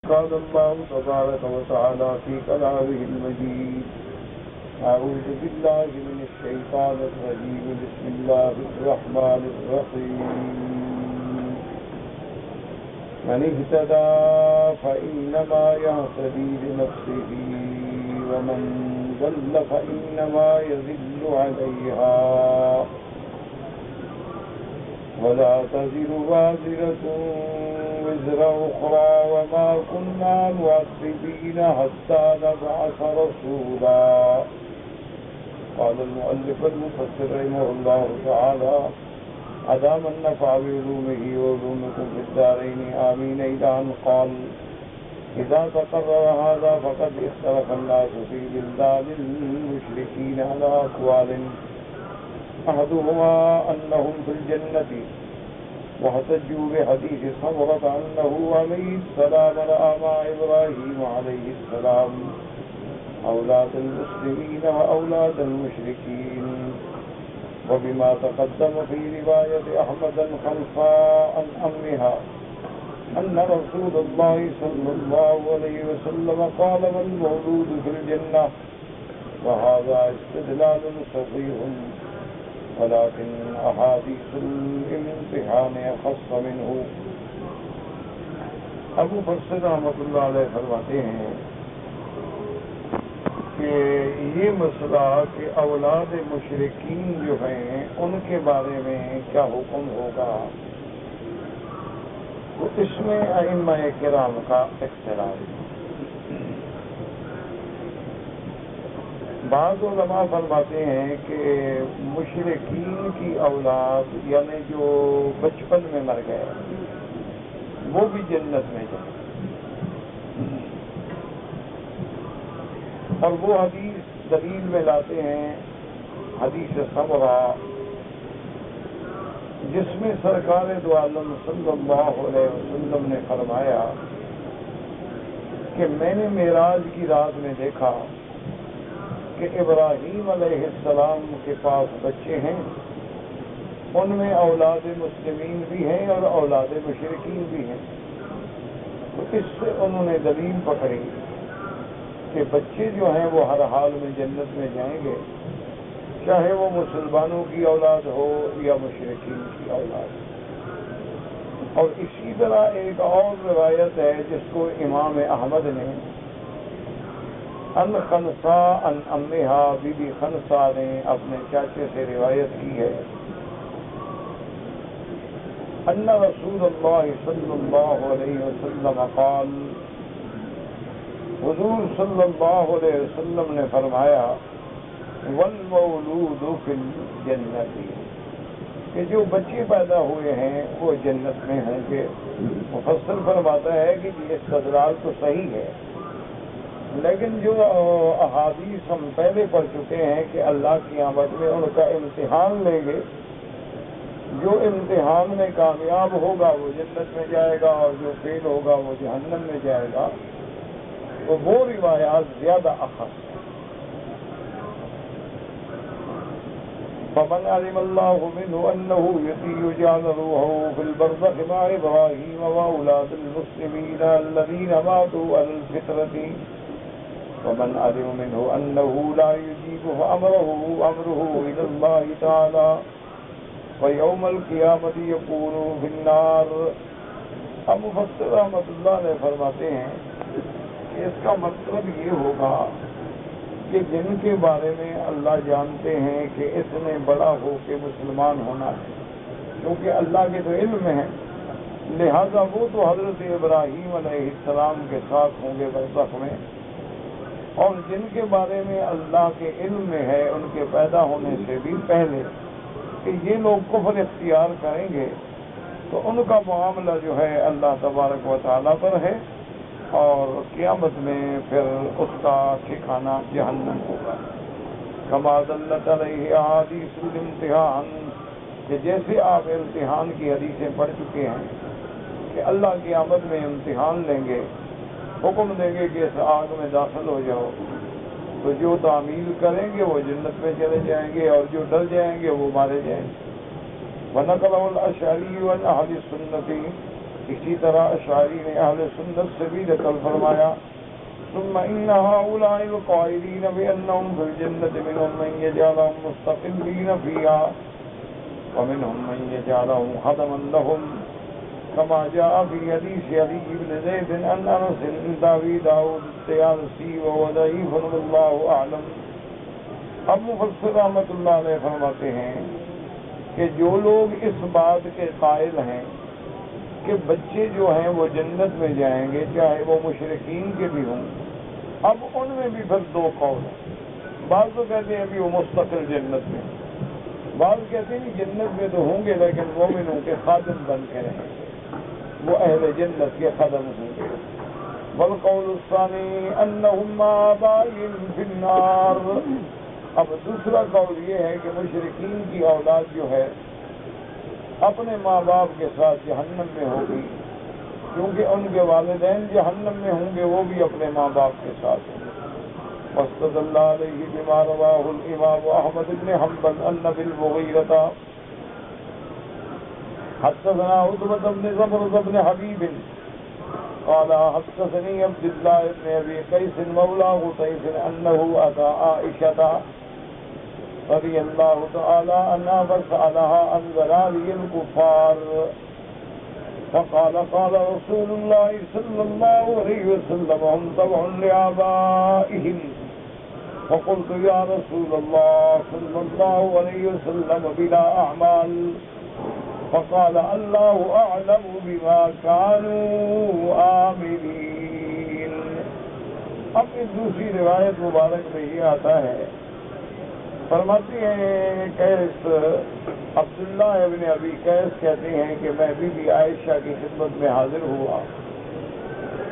قال الله تبارك وتعالى في كلامه المجيد أعوذ بالله من الشيطان الرجيم بسم الله الرحمن الرحيم من اهتدى فإنما يهتدي لنفسه ومن ضل فإنما يضل عليها ولا تزر وازرة وزر أخرى وما كنا معذبين حتى نبعث رسولا. قال المؤلف المفسر رحمه الله تعالى أدام النفع بعلومه وعلومكم في الدارين آمين. إلى أن قال إذا تقرر هذا فقد اختلف الناس في بلدان المشركين على أقوال أحدهما أنهم في الجنة واحتجوا بحديث سمرة أنه عليه السلام رأى مع إبراهيم عليه السلام أولاد المسلمين وأولاد المشركين. وبما تقدم في رواية أحمد خلفاء عن أمها أن رسول الله صلى الله عليه وسلم قال والمولود في الجنة، وهذا استدلال صحيح ولكن أحاديث الامتحان أخص منه. ابو مفسر رحمۃ اللہ علیہ فرماتے ہیں کہ یہ مسئلہ کہ اولاد مشرکین جو ہیں ان کے بارے میں کیا حکم ہوگا، تو اس میں ائمہ کرام کا اختلاف ہے. بعض علماء فرماتے ہیں کہ مشرکین کی اولاد یعنی جو بچپن میں مر گئے وہ بھی جنت میں جائیں، اور وہ حدیث دلیل میں لاتے ہیں حدیث سمرہ، جس میں سرکار دو عالم صلی اللہ علیہ وسلم نے فرمایا کہ میں نے معراج کی رات میں دیکھا کہ ابراہیم علیہ السلام کے پاس بچے ہیں، ان میں اولاد مسلمین بھی ہیں اور اولاد مشرکین بھی ہیں. تو اس سے انہوں نے دلیل پکڑی کہ بچے جو ہیں وہ ہر حال میں جنت میں جائیں گے، چاہے وہ مسلمانوں کی اولاد ہو یا مشرکین کی اولاد. اور اسی طرح ایک اور روایت ہے جس کو امام احمد نے ان خنسا ان امہا بی بی خنسا نے اپنے چاچے سے روایت کی ہے ان رسول اللہ صلی اللہ علیہ وسلم قال، حضور صلی اللہ علیہ وسلم نے فرمایا والمولود فی الجنت، کہ جو بچے پیدا ہوئے ہیں وہ جنت میں ہوں گے. مفسر فرماتا ہے کہ یہ استدلال تو صحیح ہے، لیکن جو احادیث ہم پہلے پڑھ چکے ہیں کہ اللہ کی آمد میں ان کا امتحان لیں گے، جو امتحان میں کامیاب ہوگا وہ جنت میں جائے گا اور جو فیل ہوگا وہ جہنم میں جائے گا، تو وہ روایات زیادہ اخذ ہیں. فمن علم اللہ منه انه يجعل روحه في البرزخ مع ابراہیم واولاد المسلمین الذين ماتوا على الفطرة ومن علم منه أنه لا يجيب أمره إلى الله تعالى ويوم القيامة يكون في النار. اب مفسر رحمۃ اللہ علیہ فرماتے ہیں کہ اس کا مطلب یہ ہوگا کہ جن کے بارے میں اللہ جانتے ہیں کہ اس نے بڑا ہو کے مسلمان ہونا ہے، کیونکہ اللہ کے تو علم ہے، لہذا وہ تو حضرت ابراہیم علیہ السلام کے ساتھ ہوں گے برزخ میں، اور جن کے بارے میں اللہ کے علم میں ہے ان کے پیدا ہونے سے بھی پہلے کہ یہ لوگ کفر اختیار کریں گے، تو ان کا معاملہ جو ہے اللہ تبارک و تعالیٰ پر ہے، اور قیامت میں پھر اس کا ٹھکانہ جہنم ہوگا. کما دلت علیہ احادیث الامتحان، کہ جیسے آپ امتحان کی حدیثیں پڑھ چکے ہیں کہ اللہ کی آمد میں امتحان لیں گے، حکم دیں گے کہ اس آگ میں داخل ہو جاؤ، تو جو تعمیل کریں گے وہ جنت میں چلے جائیں گے اور جو ڈر جائیں گے وہ مارے جائیں گے. وَنَقَلَهُ الْأَشْعَرِيُّ عَنْ أَهْلِ السُّنَّةِ، اسی طرح اشعری نے اہل سنت سے بھی نقل فرمایا ثم ان هؤلاء القائلين بانهم في الجنة منهم من يجعلهم مستقلين فيها ومنهم من يجعلهم خدما لهم كما جاء في حديث علي بن زيد عن انس عند ابي داود الطيالسي وهو ضعيف والله اعلم. اب مفسر رحمۃ اللہ علیہ فرماتے ہیں کہ جو لوگ اس بات کے قائل ہیں کہ بچے جو ہیں وہ جنت میں جائیں گے چاہے وہ مشرکین کے بھی ہوں، اب ان میں بھی پھر دو قول ہیں. بعض تو کہتے ہیں ابھی وہ مستقل جنت میں، بعض کہتے ہیں جنت میں تو ہوں گے لیکن مومنوں کے خادم بن کے رہیں گے، وہ اہل جنت کے خادم ہوں گے. والقول الثانی انہم آبائهم فی النار. اب دوسرا قول یہ ہے کہ مشرکین کی اولاد جو ہے اپنے ماں باپ کے ساتھ جہنم میں ہوگی، کیونکہ ان کے والدین جہنم میں ہوں گے، وہ بھی اپنے ماں باپ کے ساتھ ہوں گے. واستدل علیہ بما رواه الامام احمد بن حنبل ان بالمغیرة حدثنا عتبة بن زبرة بن حبیب قال حدثني عبد الله بن ابي قيس مولى غطيف انه اتى عائشة رضی اللہ تعالی عنہا فسألها عن ذراری الكفار فقال قال رسول اللہ صلی اللہ علیہ وسلم هم تبع لآبائهم فقلت یا رسول اللہ صلی اللہ علیہ وسلم بلا اعمال فقال اللہ اعلم بما كانوا عاملین. اب اس دوسری روایت مبارک میں یہ آتا ہے، فرماتی ہیں قیس عبداللہ ابن ابی قیس کہتے ہیں کہ میں بی بی عائشہ کی خدمت میں حاضر ہوا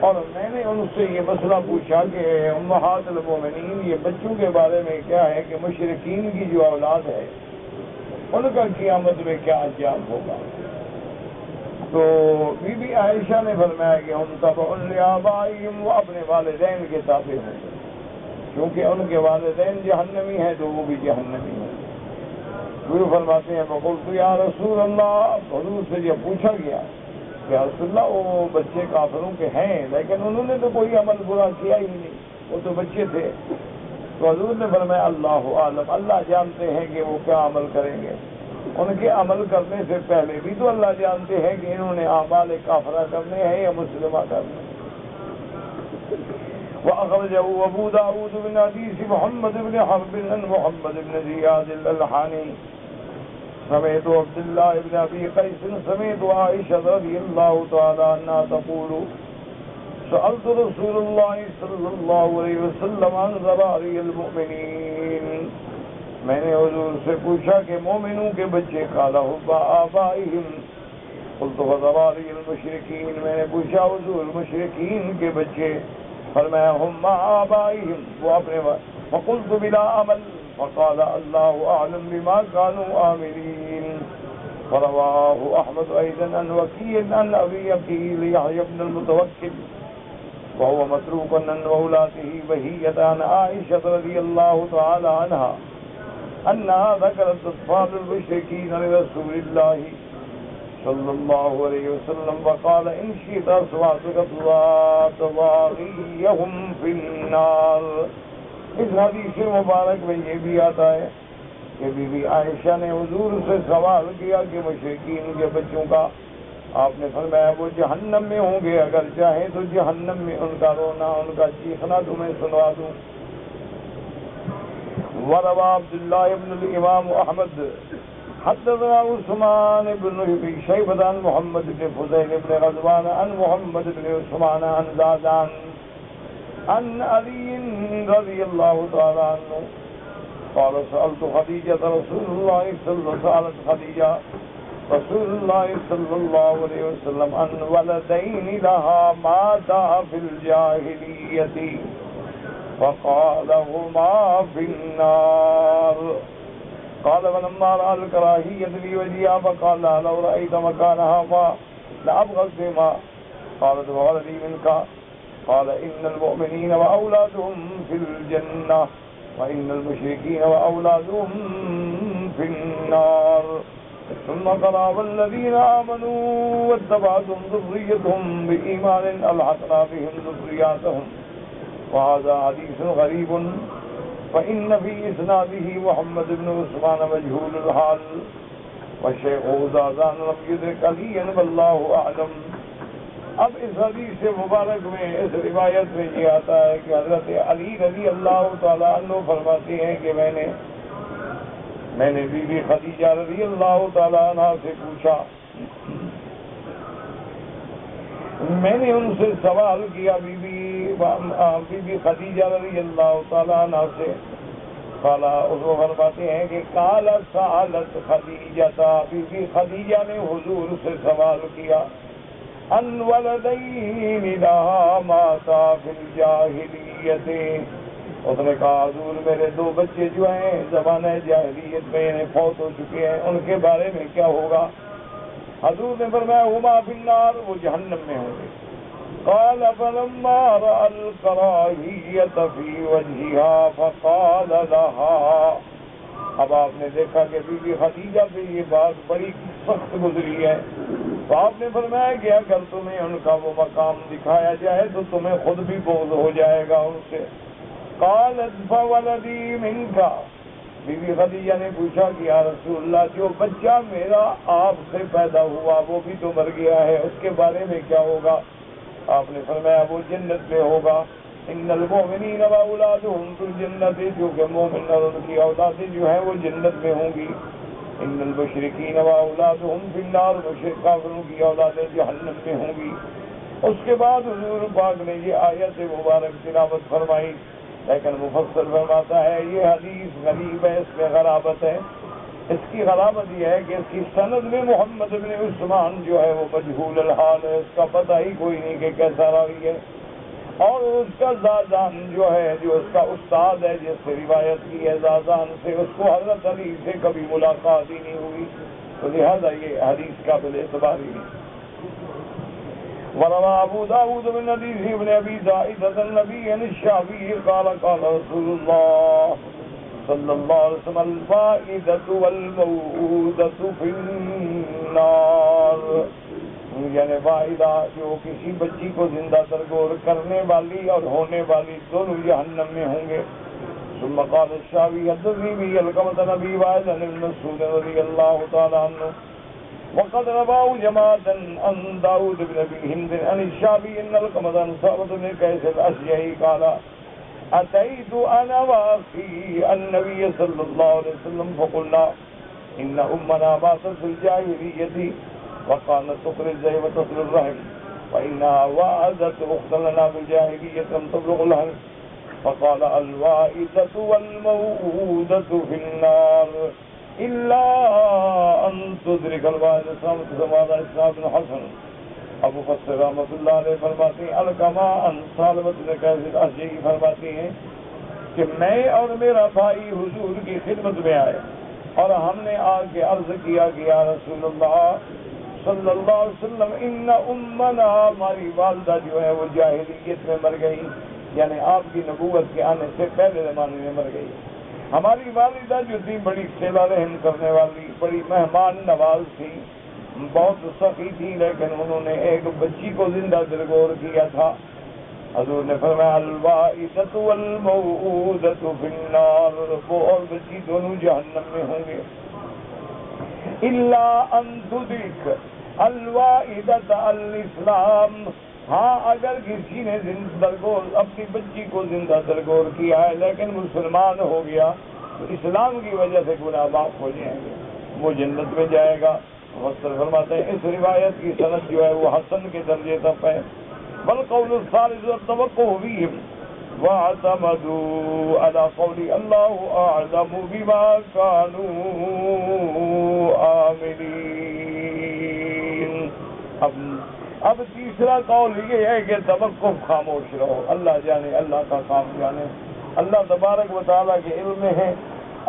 اور میں نے ان سے یہ مسئلہ پوچھا کہ امہات المومنین یہ بچوں کے بارے میں کیا ہے کہ مشرکین کی جو اولاد ہے ان کا قیامت میں کیا انجام ہوگا. تو بی بی عائشہ نے فرمایا کہ ہم تبع لآبائہم، وہ اپنے والدین کے تابع ہوں گے، کیونکہ ان کے والدین جہنمی ہیں تو وہ بھی جہنمی ہیں. وہ فرماتے ہیں فقلت یا رسول اللہ، حضور سے یہ پوچھا گیا کہ رسول اللہ وہ بچے کافروں کے ہیں لیکن انہوں نے تو کوئی عمل برا کیا ہی نہیں، وہ تو بچے تھے. تو حضور نے فرمایا اللہ عالم، اللہ جانتے ہیں کہ وہ کیا عمل کریں گے. ان کے عمل کرنے سے پہلے بھی تو اللہ جانتے ہیں کہ انہوں نے اعمال کافرہ کرنے ہیں یا مسلمہ کرنے ہیں. وأخرجه أبو داود من حديث محمد بن حرب عن محمد بن زياد الألحاني سمعت عبد الله بن أبي قيس سمعت عائشة رضي الله تعالى عنها تقول سألت رسول الله صلى الله عليه وسلم عن ذراري المؤمنين. میں نے حضور سے پوچھا کہ مومنوں کے بچے قال هم آبائهم قلت وذراري المشركين. میں نے پوچھا حضور مشرکین کے بچے، فرمایا ہم مع آبائهم، وہ اپنے فقلت بلا عمل فقال اللہ اعلم بما كانوا عاملین. فرواه احمد ایضا عن وکیع عن ابی عقیل یحیی بن المتوکل وهو متروک عن اولاده بهیۃ عن عائشہ رضی اللہ تعالی عنہا انها ذکرت اطفال المشرکین لرسول اللہ صلی اللہ علیہ وسلم وقال ان شئت اصواتك تواغيهم في النار. اس حدیث مبارک میں یہ بھی آتا ہے کہ بی بی عائشہ نے حضور سے سوال کیا کہ مشرکین کے بچوں کا، آپ نے فرمایا وہ جہنم میں ہوں گے، اگر چاہیں تو جہنم میں ان کا رونا ان کا چیخنا تمہیں سنوا دوں. وروى عبد الله بن الامام احمد حدثنا عثمان بن ابي شيبة عن محمد بن فضيل بن غزوان عن محمد بن عثمان عن زادان عن علي رضي الله تعالى عنه قال سألت خديجة رسول الله صلى الله عليه وسلم عن ولدين لها ماتا في الجاهلية فقال هما في النار. قال فلما رأى الكراهية لوجهها فقال لو رأيت مكانها لأبغضتهما. قالت وولدي منك. قال إن المؤمنين وأولادهم في الجنة وإن المشركين وأولادهم في النار. ثم قرأ والذين آمنوا واتبعتهم ذريتهم بإيمان ألحقنا بهم ذرياتهم وهذا حديث غريب فإن في إسناده محمد بن عثمان مجهول الحال والشيخ زازان لم يدرك عليا والله أعلم. اب اس حدیث مبارک میں اس روایت میں یہ آتا ہے کہ حضرت علی رضی اللہ تعالیٰ عنہ فرماتے ہیں کہ میں نے بی بی خدیجہ رضی اللہ تعالیٰ عنہ سے پوچھا، میں نے ان سے سوال کیا بی بی خدیجہ رضی اللہ تعالیٰ عنہ سے، قالا اس کو فرماتے ہیں کہ قال سألت خدیجہ، بی بی خدیجہ نے حضور سے سوال کیا ان ولدین لہا ماتا فی الجاہلیت، اس نے کہا حضور میرے دو بچے جو ہیں زمانہ جاہلیت میں فوت ہو چکے ہیں، ان کے بارے میں کیا ہوگا؟ حضور نے فرمایا ہما فی النار، وہ جہنم میں ہوں گے. قال فلما رأى الكراہیۃ فی وجہہا فقال لها، اب آپ نے دیکھا کہ بی بی خدیجہ پہ یہ بات بڑی سخت گزری ہے، تو آپ نے فرمایا کہ اگر تمہیں ان کا وہ مقام دکھایا جائے تو تمہیں خود بھی بغض ہو جائے گا ان سے. قالت فولدی منک، بی بی خدیجہ نے پوچھا کہ یا رسول اللہ جو بچہ میرا آپ سے پیدا ہوا وہ بھی تو مر گیا ہے، اس کے بارے میں کیا ہوگا؟ آپ نے فرمایا وہ جنت میں ہوگا. ان المؤمنین واولادهم فی الجنت، جو کہ مومن اور ان کی اولادیں جو ہیں وہ جنت میں ہوں گی. ان المشرکین واولادهم فی النار، مشرک کافروں کی اولادیں جہنم میں ہوں گی. اس کے بعد حضور پاک نے یہ آیت مبارک تلاوت فرمائی، لیکن مفسر فرماتا ہے یہ حدیث غریب ہے، اس میں غرابت ہے. اس کی غرابت یہ ہے کہ اس کی سند میں محمد بن عثمان جو ہے وہ مجہول الحال ہے، اس کا پتہ ہی کوئی نہیں کہ کیسا راوی ہے. اور اس کا زازان جو ہے، جو اس کا استاد ہے جس سے روایت کی ہے زازان سے، اس کو حضرت علی سے کبھی ملاقات ہی نہیں ہوئی، تو لہذا یہ حدیث قابل اعتبار ہی نہیں. وروى ابو داود من حديث ابن ابي زائدة النبي عن الشعبي قال قال رسول الله صلی اللہ علیہ وسلم الفائدة والموءودة في النار، یعنی فائدہ جو کسی بچی کو زندہ درگور کرنے والی اور ہونے والی دونوں جہنم میں ہوں گے. ثم قال الشعبي حدثني به القمة نبي وائل عن المسعود رضي الله تعالى عنه وقد رواه جماعة عن داود بن ابي هند عن الشعبي ان القمة عن ثابت بن قيس الاشجعي قال اتيت انا واخي النبي صلى الله عليه وسلم فقلنا ان امنا ماتت في الجاهلية وكانت تقري الزيت وتصل الرحم فانها وعدت اختا لنا في الجاهلية لم تبلغ الحلم فقال الوائدة والموءودة في النار الا ان تدرك الوائدة سماذا اسناد حسن. ابو فصل رحمۃ اللہ علیہ فرماتے ہیں الکما ان سالمت نے کیسے اشعری فرماتے ہیں کہ میں اور میرا بھائی حضور کی خدمت میں آئے اور ہم نے آ کے عرض کیا کہ یا رسول اللہ صلی اللہ علیہ وسلم ان امنا، ہماری والدہ جو ہے وہ جاہلیت میں مر گئی، یعنی آپ کی نبوت کے آنے سے پہلے زمانے میں مر گئی. ہماری والدہ جو تھی بڑی صلہ رحم کرنے والی، بڑی مہمان نواز تھی، بہت سخی تھی، لیکن انہوں نے ایک بچی کو زندہ درگور کیا تھا. حضور نے فرمایا الوائدۃ والموءودۃ فی النار، وہ اور بچی دونوں جہنم میں ہوں گے. الا ان تدرک الوائدۃ الاسلام، ہاں اگر کسی نے اپنی بچی کو زندہ درگور کیا ہے لیکن مسلمان ہو گیا تو اسلام کی وجہ سے گناہ معاف ہو جائیں گے، وہ جنت میں جائے گا. مفسر فرماتے ہیں اس روایت کی سند جو ہے وہ حسن کے درجے تک ہے. والقول الثالث التوقع بهم واعتمدوا على قول الله اعلم بما كانوا عاملين. اب تیسرا قول یہ ہے کہ توقف، خاموش رہو، اللہ جانے، اللہ کا کام جانے. اللہ تبارک و تعالیٰ کے علم میں ہے،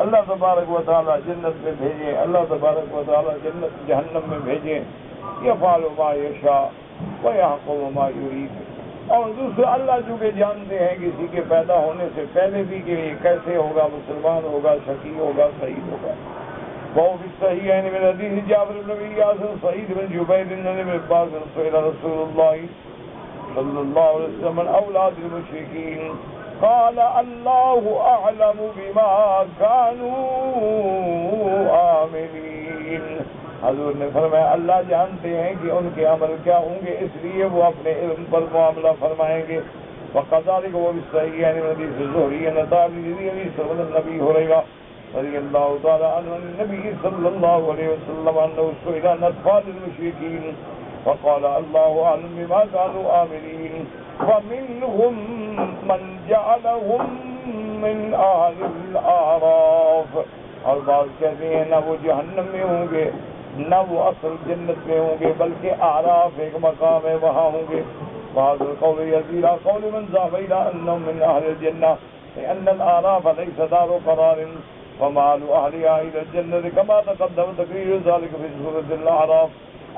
اللہ تبارک و تعالیٰ جنت میں بھیجے، اللہ تبارک و تعالیٰ جہنم میں بھیجے. یفعل ما یشاء ویحکم ما یرید. اور دوسرا اللہ چونکہ جانتے ہیں کسی کے پیدا ہونے سے پہلے بھی کہ یہ کیسے ہوگا، مسلمان ہوگا، شقی ہوگا، سعید ہوگا. وهو في الصحيحين من حديث جابر بن ابي ياسر سعيد بن جبير بن ابي عباس سئل رسول الله صلى الله عليه وسلم عن اولاد المشركين قال الله اعلم بما كانوا عاملين. حضور نے فرمایا اللہ جانتے ہیں کہ ان کے عمل کیا ہوں گے، اس لیے وہ اپنے علم پر معاملہ فرمائیں گے. وقذلك وہ بھی صحیح ہے حدیث زہری ہے نتابی حدیث نبی ہریرہ رضی اللہ تعالی عنہ النبی صلی اللہ علیہ وسلم انه سئل عن اطفال المشركين وقال الله اعلم بما كانوا عاملين ومنهم من جعلهم من اهل الاعراف. اور بعض کہتے ہیں نہ وہ جہنم میں ہوں گے نہ وہ اصل جنت میں ہوں گے بلکہ اعراف ایک مقام ہے وہاں ہوں گے. بعض القول يزيد قول من ذهب الى انهم من اهل الجنه لان الاعراف ليس دار قرار ومال اهلها الى الجنه كما تقدم تقرير ذلك في سوره الاعراف.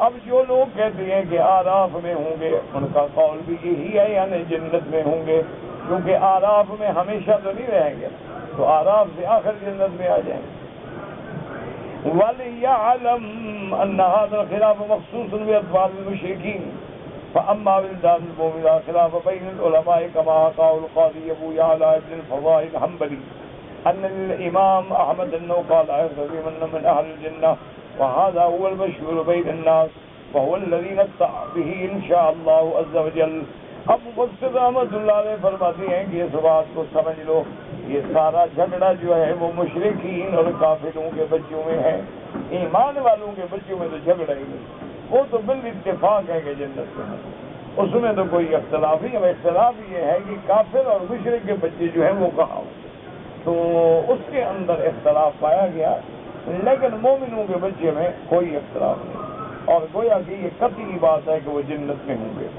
اب جو لوگ کہتے ہیں کہ اعراف میں ہوں گے ان کا قول بھی یہی ہے یعنی جنت میں ہوں گے کیونکہ اعراف میں ہمیشہ تو نہیں رہیں گے تو اعراف سے آخر جنت میں آ جائیں گے. وَلِيَعْلَمْ أَنَّ هَذَا الْخِلَافُ مَخْصُوصٌ بِأَطْفَالِ الْمُشْرِكِينَ فأما ولدان المؤمنين خلاف بين العلماء كما قال القاضي أبو يعلى بن الفضاء الحنبلي أن الإمام أحمد أنه قال أعتقد من أهل الجنة وهذا هو المشهور بين الناس وهو الذي نقطع به إن شاء الله عز وجل. اب مقصد رحمۃ اللہ علیہ فرماتے ہیں کہ اس بات کو سمجھ لو یہ سارا جھگڑا جو ہے وہ مشرکین اور کافروں کے بچوں میں ہے، ایمان والوں کے بچوں میں تو جھگڑا ہی نہیں، وہ تو بالاتفاق ہے کہ جنت میں ہے، اس میں تو کوئی اختلاف ہی. اب اختلاف یہ ہے کہ کافر اور مشرک کے بچے جو ہیں وہ کہاں ہوں، تو اس کے اندر اختلاف پایا گیا لیکن مومنوں کے بچے میں کوئی اختلاف نہیں اور گویا کہ یہ قطعی بات ہے کہ وہ جنت میں ہوں گے.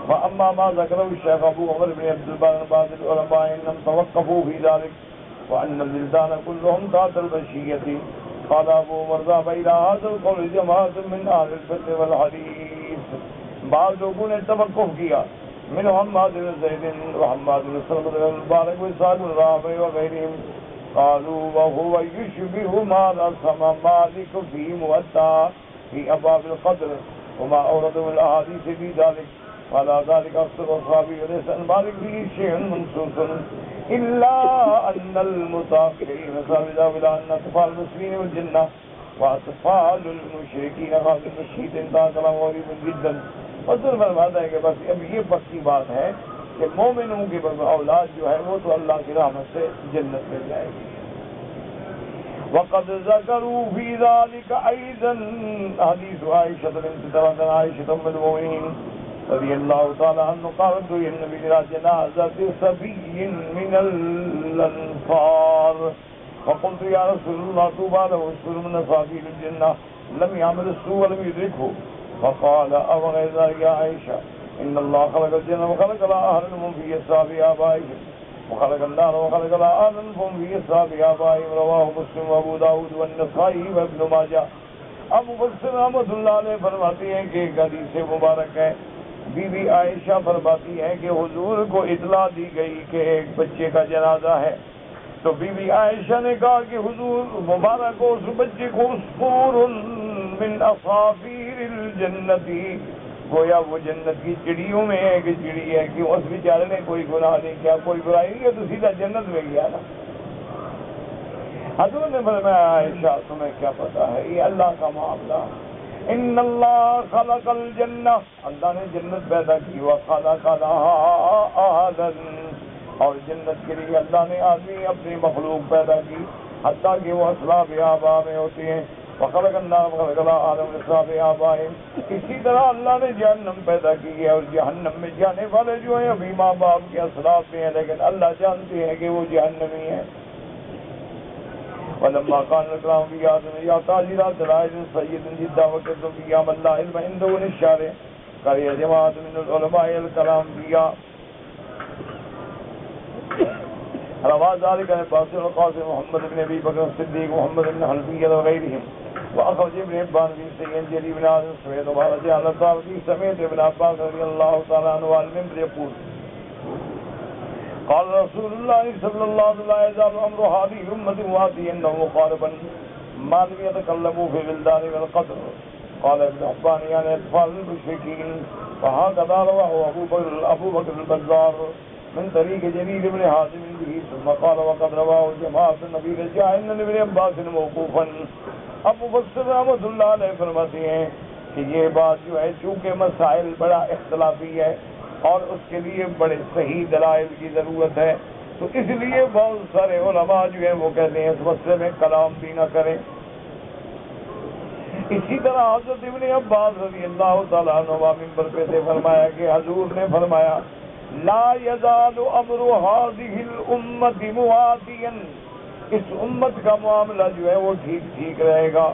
فاما ما ذكره الشيخ ابو عمر بن عبد البر بعض العلماء انهم توقفوا في ذلك وان البلدان كلهم تحت البشية. قال ابو عمر ذهب الى هذا القول جماعة من اهل الفقه والحديث. بعض لوگوں نے توقف کیا من حماد بن زید وحماد بن سلمة بن المبارك وسعد بن رافع وغيرهم قالوا وهو يشبه ما رسم مالك في موطأ في ابواب القدر وما اورد من الاحاديث في ذلك. وعلى ذلك أكثر أصحابه وليس المالك به شيء منصوص إلا أن المتأخرين ذهبوا إلى أن أطفال المسلمين والجنة وأطفال المشركين هذا المشهد انتهى كلام غريب جدا. فصل فرماتا ہے کہ بس اب یہ پکی بات ہے کہ مومنوں کی اولاد جو ہے وہ تو اللہ کی رحمت سے جنت میں جائے گی. وقد ذكروا في ذلك أيضا حديث عائشة بنت عائشة أم المؤمنين رضي الله تعالى عنه قالت يا النبي إلى جنازة صبي من الأنصار فقلت يا رسول الله طوبى له السر من أصابيل الجنة لم يعمل السوء ولم يدركه. فقال أو غير ذلك يا عائشة إن الله خلق الجنة وخلق لها أهلا في أصحاب آبائهم وخلق النار وخلق لها أهلا في أصحاب آبائهم. رواه مسلم وأبو داود والنسائي وابن ماجه. اب مفسر رحمۃ اللہ علیہ فرماتی ہیں کہ ایک حدیث مبارک ہے بی بی عائشہ فرماتی ہیں کہ حضور کو اطلاع دی گئی کہ ایک بچے کا جنازہ ہے تو بی بی عائشہ نے کہا کہ حضور مبارک کو اس بچے کو عصفور من اصافیر الجنت گویا وہ جنت کی چڑیوں میں ہے کہ چڑی ہے کہ اس بیچارے نے کوئی گناہ نہیں کیا کوئی برائی نہیں ہے تو سیدھا جنت میں گیا نا. حضور نے فرمایا عائشہ تمہیں کیا پتا ہے یہ اللہ کا معاملہ. ان اللہ خلق الجنہ اللہ نے جنت پیدا کی وخلق لها اهلا اور جنت کے لیے اللہ نے آدمی اپنی مخلوق پیدا کی حتیٰ کہ وہ اصحاب آبا میں ہوتے ہیں. وخلق النار وخلق لها اهلا من اصحاب آبائهم. اسی طرح اللہ نے جہنم پیدا کی ہے اور جہنم میں جانے والے جو ہیں ابھی ماں باپ کے اصحاب میں ہیں لیکن اللہ جانتے ہیں کہ وہ جہنمی ہیں. ولما كان الكلام في آدم يا تاجرات دلائل سيد جدا وكذب فيها من لا علم عنده الشارع قال يا جماعة من العلماء الكلام فيها. روى ذلك عن القاسم القاسم محمد بن ابي بكر الصديق محمد بن حنفية وغيرهم واخرج ابن حبان في سيد جرير بن عاصم سمعت وخرج على الطاووسي سمعت ابن عباس رضي الله تعالى عنه عن المنبر يقول قال رسول الله صلى الله عليه وسلم امر هذه الامه واتي انه مقاربا ما لم يتكلموا في البلدان والقدر. قال ابن حبان يعني اطفال المشركين. وهكذا رواه ابو بكر البزار من طریق جریر بن حازم به ثم قال وقد رواه جماعة النبی رجاء ان ابن عباس موقوفا. ابو بکر رحمۃ اللہ علیہ فرماتے ہیں کہ یہ بات جو ہے چونکہ مسائل بڑا اختلافی ہے اور اس کے لیے بڑے صحیح دلائل کی ضرورت ہے، تو اس لیے بہت سارے علماء جو ہیں وہ کہتے ہیں اس مسئلے میں کلام بھی نہ کریں. اسی طرح حضرت ابن عباس رضی اللہ تعالیٰ عنہ منبر پہ سے فرمایا کہ حضور نے فرمایا لا یزال امر هذه الامت مواتیا، اس امت کا معاملہ جو ہے وہ ٹھیک رہے گا،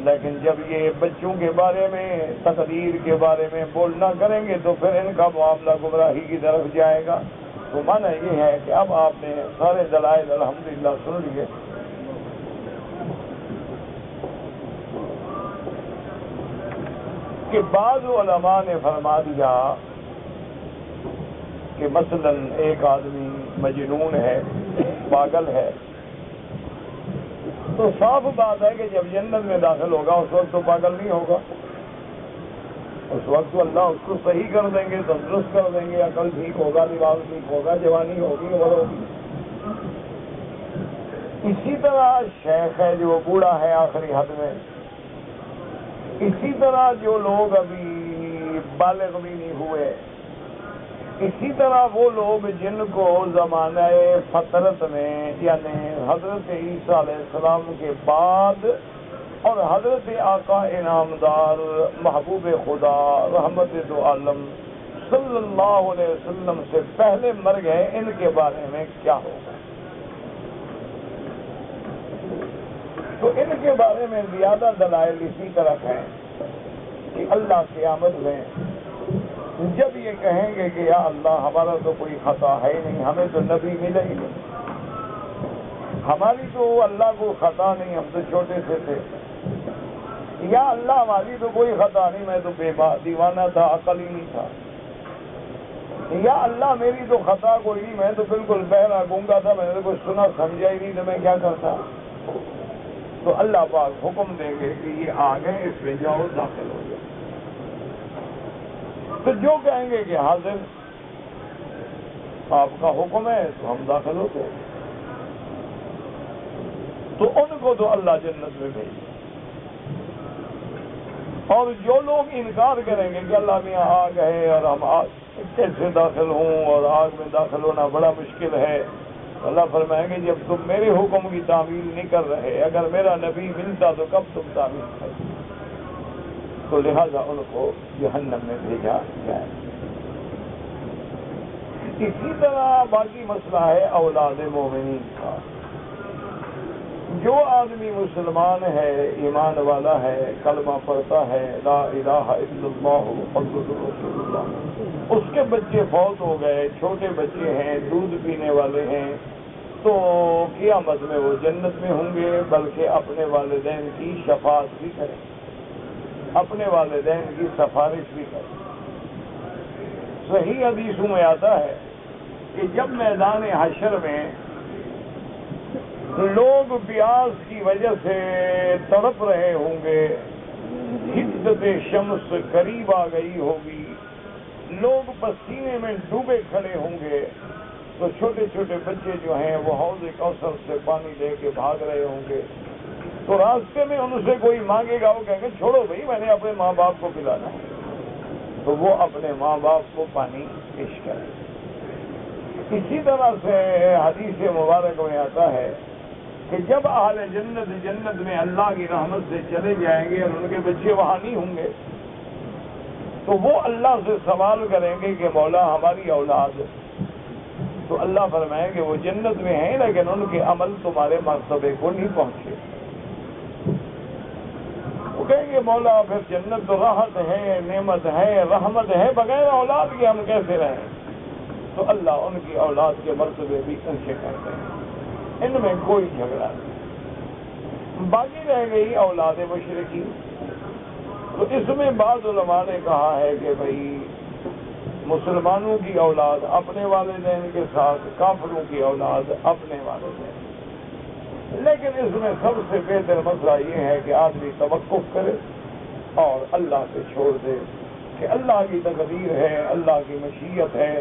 لیکن جب یہ بچوں کے بارے میں تقدیر کے بارے میں بولنا کریں گے تو پھر ان کا معاملہ گمراہی کی طرف جائے گا. تو معنی یہ ہے کہ اب آپ نے سارے دلائل الحمدللہ سن لیے. کہ بعض علماء نے فرما دیا کہ مثلا ایک آدمی مجنون ہے، پاگل ہے، تو صاف بات ہے کہ جب جنت میں داخل ہوگا اس وقت تو پاگل نہیں ہوگا، اس وقت تو اللہ اس کو صحیح کر دیں گے، تندرست کر دیں گے، عقل ٹھیک ہوگا، دماغ ٹھیک ہوگا، جوانی ہوگی، عمر ہوگی. اسی طرح شیخ ہے جو بوڑھا ہے آخری حد میں، اسی طرح جو لوگ ابھی بالغ بھی نہیں ہوئے، اسی طرح وہ لوگ جن کو زمانہ فطرت میں یعنی حضرت عیسیٰ علیہ السلام کے بعد اور حضرت آقا انعامدار محبوب خدا رحمت دو عالم صلی اللہ علیہ وسلم سے پہلے مر گئے، ان کے بارے میں کیا ہوگا؟ تو ان کے بارے میں زیادہ دلائل اسی طرح ہیں کہ اللہ قیامت میں جب یہ کہیں گے کہ یا اللہ ہمارا تو کوئی خطا ہے ہی نہیں، ہمیں تو نبی ملے ہی نہیں، ہماری تو اللہ کو خطا نہیں، ہم تو چھوٹے سے تھے، یا اللہ ہماری تو کوئی خطا نہیں، میں تو بے دیوانہ تھا، عقل ہی نہیں تھا، یا اللہ میری تو خطا کوئی نہیں، میں تو بالکل بہرا گونگا تھا، میں نے تو کچھ سنا سمجھا ہی نہیں، تو میں کیا کرتا؟ تو اللہ پاک حکم دیں گے کہ یہ آ گئے، اس میں جاؤ، داخل ہو جاؤ. تو جو کہیں گے کہ حاضر آپ کا حکم ہے تو ہم داخل ہوتے ہیں، تو ان کو تو اللہ جنت میں بھیجے. اور جو لوگ انکار کریں گے کہ اللہ میں آگ ہے اور ہم آگ کیسے داخل ہوں اور آگ میں داخل ہونا بڑا مشکل ہے، اللہ فرمائیں گے جب تم میرے حکم کی تعمیل نہیں کر رہے، اگر میرا نبی ملتا تو کب تم تعمیل کرتے؟ تو لہذا ان کو جہنم میں بھیجا جائے. اسی طرح باقی مسئلہ ہے اولاد مومنین کا. جو آدمی مسلمان ہے، ایمان والا ہے، کلمہ پڑھتا ہے، لا الہ الا اللہ محمد رسول اللہ، اس کے بچے فوت ہو گئے، چھوٹے بچے ہیں، دودھ پینے والے ہیں، تو قیامت میں وہ جنت میں ہوں گے، بلکہ اپنے والدین کی شفاعت بھی کریں، اپنے والدین کی سفارش بھی کریں. صحیح حدیثوں میں آتا ہے کہ جب میدان حشر میں لوگ پیاس کی وجہ سے تڑپ رہے ہوں گے، حدت شمس قریب آ گئی ہوگی، لوگ پسینے میں ڈوبے کھڑے ہوں گے، تو چھوٹے چھوٹے بچے جو ہیں وہ حوض کوثر سے پانی لے کے بھاگ رہے ہوں گے، تو راستے میں ان سے کوئی مانگے گا، وہ کہیں گے چھوڑو بھائی میں نے اپنے ماں باپ کو پلانا ہے، تو وہ اپنے ماں باپ کو پانی پیش کریں. اسی طرح سے حدیث مبارک میں آتا ہے کہ جب اہل جنت جنت میں اللہ کی رحمت سے چلے جائیں گے اور ان کے بچے وہاں نہیں ہوں گے، تو وہ اللہ سے سوال کریں گے کہ مولا ہماری اولاد، تو اللہ فرمائیں کہ وہ جنت میں ہیں لیکن ان کے عمل تمہارے مرتبے کو نہیں پہنچے. وہ کہیں گے مولا پھر جنت تو راحت ہے، نعمت ہے، رحمت ہے، بغیر اولاد کے ہم کیسے رہیں؟ تو اللہ ان کی اولاد کے مرتبے بھی اونچے کرتے ہیں، ان میں کوئی جھگڑا نہیں. باقی رہ گئی اولاد مشرکین، تو اس میں بعض علماء نے کہا ہے کہ بھئی مسلمانوں کی اولاد اپنے والدین کے ساتھ، کافروں کی اولاد اپنے والدین. لیکن اس میں سب سے بہتر مسئلہ یہ ہے کہ آدمی توقف کرے اور اللہ سے چھوڑ دے کہ اللہ کی تقدیر ہے، اللہ کی مشیت ہے،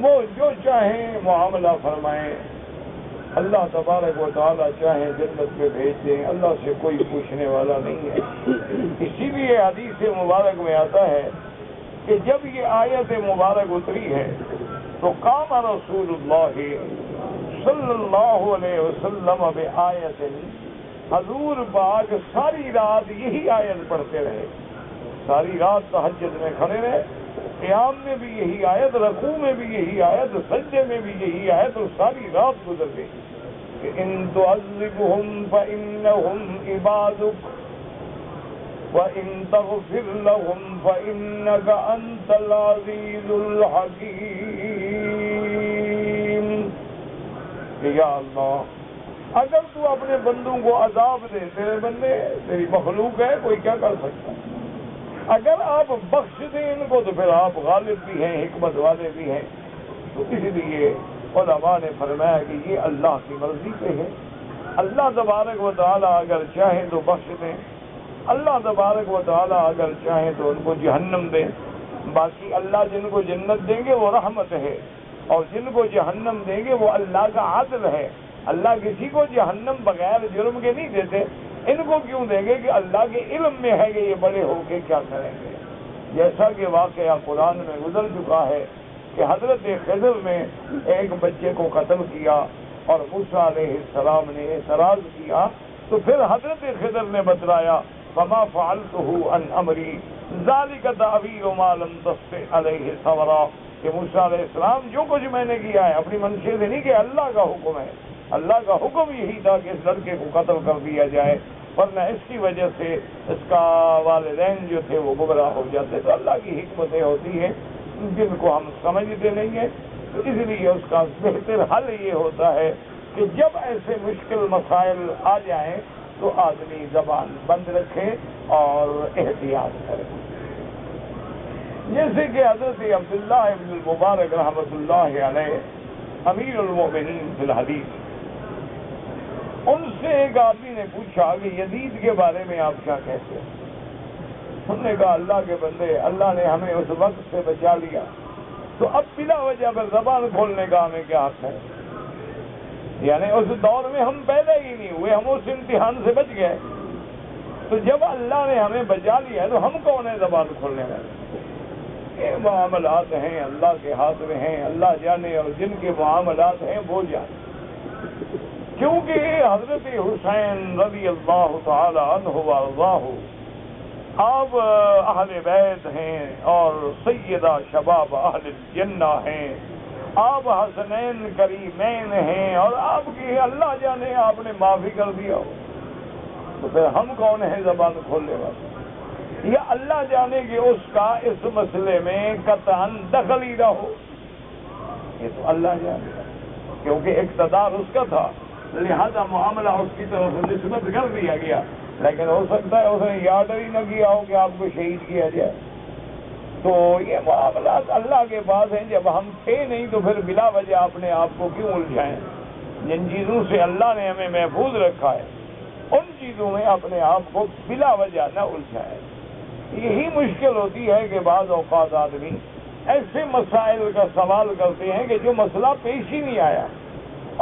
وہ جو چاہیں معاملہ فرمائیں، اللہ تبارک و تعالیٰ چاہیں جنت پہ بھیج دیں، اللہ سے کوئی پوچھنے والا نہیں ہے۔ اسی لیے حدیث مبارک میں آتا ہے کہ جب یہ آیت مبارک اتری ہے تو قام رسول اللہ صلی اللہ علیہ وسلم بآیت، حضور پاک ساری رات یہی آیت پڑھتے رہے، ساری رات تہجد میں کھڑے رہے، قیام میں بھی یہی آیت، رکوع میں بھی یہی آیت، سجدے میں بھی یہی آیت، اور ساری رات گزر گئی کہ ان تعذبهم فإنهم عبادك وإن تغفر لهم فإنك أنت العزيز الحكيم۔ کہ یا اللہ اگر تو اپنے بندوں کو عذاب دے، تیرے بندے تیری مخلوق ہے، کوئی کیا کر سکتا ہے، اگر آپ بخش دیں ان کو تو پھر آپ غالب بھی ہیں، حکمت والے بھی ہیں۔ تو اس لیے علماء نے فرمایا کہ یہ اللہ کی مرضی پہ ہے، اللہ تبارک و تعالیٰ اگر چاہیں تو بخش دیں، اللہ تبارک و تعالیٰ اگر چاہیں تو ان کو جہنم دیں، باقی اللہ جن کو جنت دیں گے وہ رحمت ہے، اور جن کو جہنم دیں گے وہ اللہ کا عدل ہے۔ اللہ کسی کو جہنم بغیر جرم کے نہیں دیتے، ان کو کیوں دیں گے کہ اللہ کے علم میں ہے کہ یہ بڑے ہو کے کیا کریں گے، جیسا کہ واقعہ قرآن میں گزر چکا ہے کہ حضرت خضر نے ایک بچے کو قتل کیا اور موسیٰ علیہ السلام نے اعتراض کیا، تو پھر حضرت خضر نے بتلایا فما فعلته عن امری ذلك تعبیر ما لم تستطع علیہ صبرا، کہ موسیٰ علیہ السلام جو کچھ میں نے کیا ہے اپنی منشے سے نہیں، کہ اللہ کا حکم ہے، اللہ کا حکم یہی تھا کہ اس لڑکے کو قتل کر دیا جائے، ورنہ اس کی وجہ سے اس کا والدین جو تھے وہ گمراہ ہو جاتے۔ تو اللہ کی حکمتیں ہوتی ہیں جن کو ہم سمجھتے نہیں ہیں، تو اس لیے اس کا بہتر حل یہ ہوتا ہے کہ جب ایسے مشکل مسائل آ جائیں تو آدمی زبان بند رکھے اور احتیاط کرے۔ جیسے کہ حضرت عبداللہ ابن المبارک رحمۃ اللہ علیہ امیر المومنین فی الحدیث، ان سے ایک آدمی نے پوچھا کہ یزید کے بارے میں آپ کیا کہتے ہیں؟ انہوں نے کہا اللہ کے بندے، اللہ نے ہمیں اس وقت سے بچا لیا تو اب بلا وجہ پر زبان کھولنے کا ہمیں کیا حق ہے؟ یعنی اس دور میں ہم پیدا ہی نہیں ہوئے، ہم اس امتحان سے بچ گئے، تو جب اللہ نے ہمیں بچا لیا تو ہم کون ہیں زبان کھولنے والے؟ یہ معاملات ہیں اللہ کے ہاتھ میں ہیں، اللہ جانے، اور جن کے معاملات ہیں وہ جانے۔ کیونکہ حضرت حسین رضی اللہ تعالی عنہ وارضاہ آپ اہل بیت ہیں اور سیدہ شباب اہل الجنہ ہیں، آپ حسنین کریمین ہیں، اور آپ کی اللہ جانے آپ نے معافی کر دیا ہو، تو پھر ہم کون ہیں زبان کھولنے والے؟ یا اللہ جانے کہ اس کا اس مسئلے میں قطعاً دخل ہی نہ ہو، یہ تو اللہ جانے، کیونکہ اقتدار اس کا تھا، لہذا معاملہ اس کی طرف سے نسبت کر دیا گیا، لیکن ہو سکتا ہے اس نے یہ آرڈر ہی نہ کیا ہو کہ آپ کو شہید کیا جائے۔ تو یہ معاملات اللہ کے پاس ہیں، جب ہم تھے نہیں تو پھر بلا وجہ اپنے آپ کو کیوں الجھائیں؟ جن چیزوں سے اللہ نے ہمیں محفوظ رکھا ہے ان چیزوں میں اپنے آپ کو بلا وجہ نہ الجھائیں۔ یہی مشکل ہوتی ہے کہ بعض اوقات آدمی ایسے مسائل کا سوال کرتے ہیں کہ جو مسئلہ پیش ہی نہیں آیا،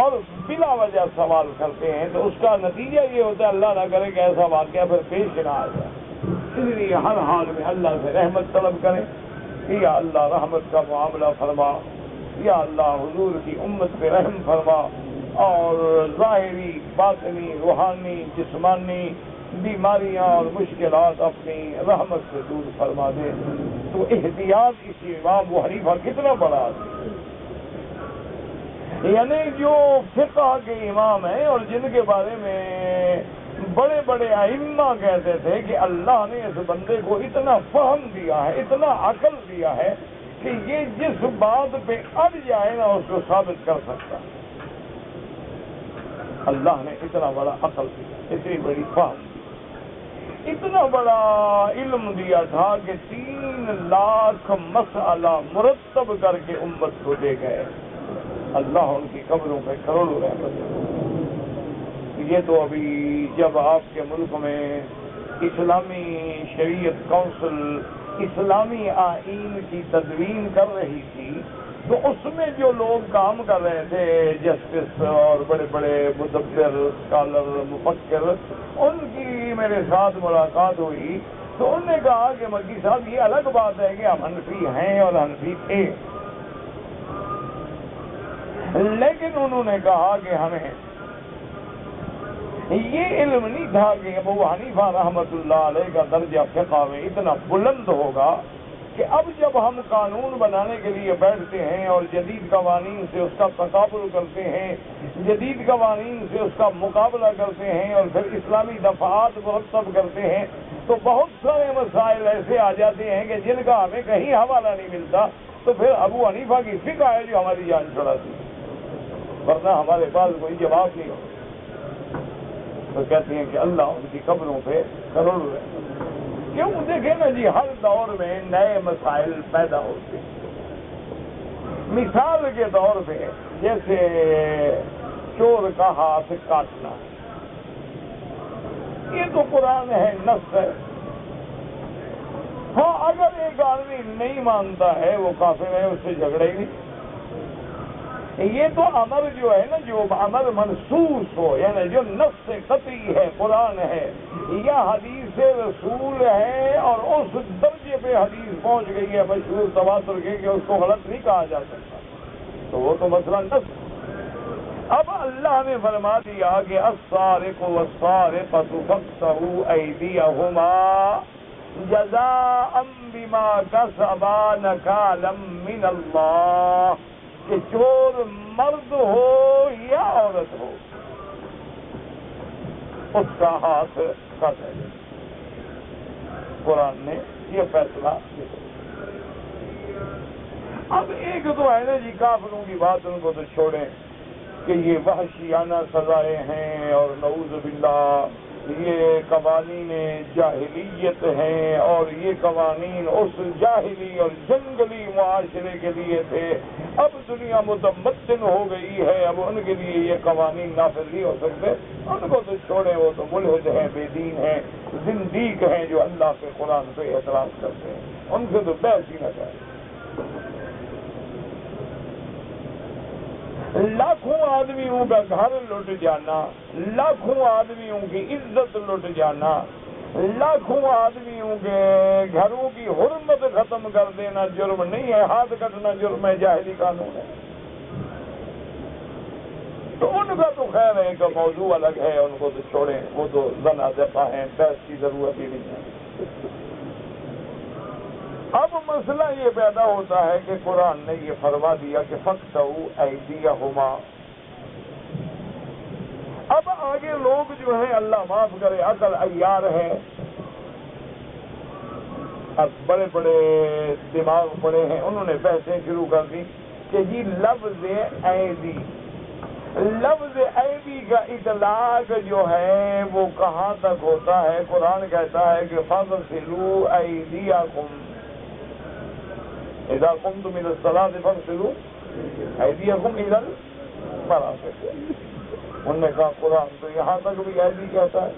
اور بلا وجہ سوال کرتے ہیں، تو اس کا نتیجہ یہ ہوتا ہے اللہ نہ کرے کہ ایسا واقعہ پھر پیش نہ آ جائے۔ اس لیے ہر حال میں اللہ سے رحمت طلب کریں، یا اللہ رحمت کا معاملہ فرما، یا اللہ حضور کی امت پہ رحم فرما، اور ظاہری باطنی روحانی جسمانی بیماریاں اور مشکلات اپنی رحمت سے دور فرما دے۔ تو احتیاط اسی امام ابو حنیفہ کتنا بڑا آدمی، یعنی جو فقہ کے امام ہیں اور جن کے بارے میں بڑے بڑے ائمہ کہتے تھے کہ اللہ نے اس بندے کو اتنا فہم دیا ہے، اتنا عقل دیا ہے کہ یہ جس بات پہ اڑ جائے نا اس کو ثابت کر سکتا۔ اللہ نے اتنا بڑا عقل دیا، اتنی بڑی فہم، اتنا بڑا علم دیا تھا کہ 3 لاکھ مسئلہ مرتب کر کے امت کو دے گئے۔ اللہ ان کی قبروں پہ کروڑوں رحمت۔ یہ تو ابھی جب آپ کے ملک میں اسلامی شریعت کونسل اسلامی آئین کی تدوین کر رہی تھی تو اس میں جو لوگ کام کر رہے تھے جسٹس اور بڑے بڑے مدبر اسکالر مفکر، ان کی میرے ساتھ ملاقات ہوئی تو انہوں نے کہا کہ مکی صاحب یہ الگ بات ہے کہ ہم حنفی ہیں اور حنفی تھے، لیکن انہوں نے کہا کہ ہمیں یہ علم نہیں تھا کہ ابو حنیفہ رحمۃ اللہ علیہ کا درجہ فقہ میں اتنا بلند ہوگا کہ اب جب ہم قانون بنانے کے لیے بیٹھتے ہیں اور جدید قوانین سے اس کا تقابل کرتے ہیں، جدید قوانین سے اس کا مقابلہ کرتے ہیں اور پھر اسلامی دفعات مرتب کرتے ہیں تو بہت سارے مسائل ایسے آ جاتے ہیں کہ جن کا ہمیں کہیں حوالہ نہیں ملتا، تو پھر ابو حنیفہ کی فقہ ہے جو ہماری جان چھڑاتی ہے، ورنہ ہمارے پاس کوئی جواب نہیں ہوتا۔ تو کہتے ہیں کہ اللہ ان کی قبروں پہ کروڑ رہے، کیوں؟ دیکھیں نا جی، ہر دور میں نئے مسائل پیدا ہوتے ہیں۔ مثال کے طور پہ جیسے چور کا ہاتھ کاٹنا، یہ تو قرآن ہے، نص ہے۔ ہاں، اگر ایک آدمی نہیں مانتا ہے وہ کافر ہے، اس سے جھگڑے ہی نہیں۔ یہ تو امر جو ہے نا، جو امر منسوس ہو، یعنی جو نص قطعی ہے، قرآن ہے یا حدیث رسول ہے اور اس درجے پہ حدیث پہنچ گئی ہے مشہور تواتر کے کہ اس کو غلط نہیں کہا جا سکتا، تو وہ تو مسئلہ نص۔ اب اللہ نے فرما دیا کہ السارق والسارقۃ فاقطعوا ایدیہما جزاء بما کسبا نکالا من اللہ، کہ چور مرد ہو یا عورت ہو اس کا ہاتھ کٹ ہے۔ قرآن نے یہ فیصلہ کیا۔ اب ایک تو ہے نا جی کافروں کی بات، ان کو تو چھوڑیں کہ یہ وحشیانہ سزائیں ہیں اور نعوذ باللہ یہ قوانین جاہلیت ہیں، اور یہ قوانین اس جاہلی اور جنگلی معاشرے کے لیے تھے، اب دنیا متمدن ہو گئی ہے، اب ان کے لیے یہ قوانین نافذ نہیں ہو سکتے، ان کو تو چھوڑیں، وہ تو ملحد ہیں، بے دین ہیں، زندیق ہیں جو اللہ کے قرآن پہ اعتراض کرتے ہیں، ان سے تو بحث ہی نہ کریں۔ لاکھوں آدمیوں کا گھر لٹ جانا، لاکھوں آدمیوں کی عزت لٹ جانا، لاکھوں آدمیوں کے گھروں کی حرمت ختم کر دینا جرم نہیں ہے، ہاتھ کٹنا جرم ہے، جاہلی قانون ہے۔ تو ان کا تو خیر ہے کہ موضوع الگ ہے، ان کو تو چھوڑیں، وہ تو زنا زفا ہیں، بحث کی ضرورت ہی نہیں ہے۔ اب مسئلہ یہ پیدا ہوتا ہے کہ قرآن نے یہ فرما دیا کہ فاقطعوا ایدیہما۔ اب آگے لوگ جو ہیں، اللہ معاف کرے، عقل عیار ہے، اب بڑے بڑے دماغ پڑے ہیں، انہوں نے بحثیں شروع کر دی کہ جی لفظ ایدی کا اطلاق جو ہے وہ کہاں تک ہوتا ہے؟ قرآن کہتا ہے کہ فاغسلوا ایدیکم اذا قمتم الى الصلاة فاغسلوا ایدیکم الى المرافق۔ انہوں نے کہا قرآن تو یہاں تک بھی ایدی کہتا ہے۔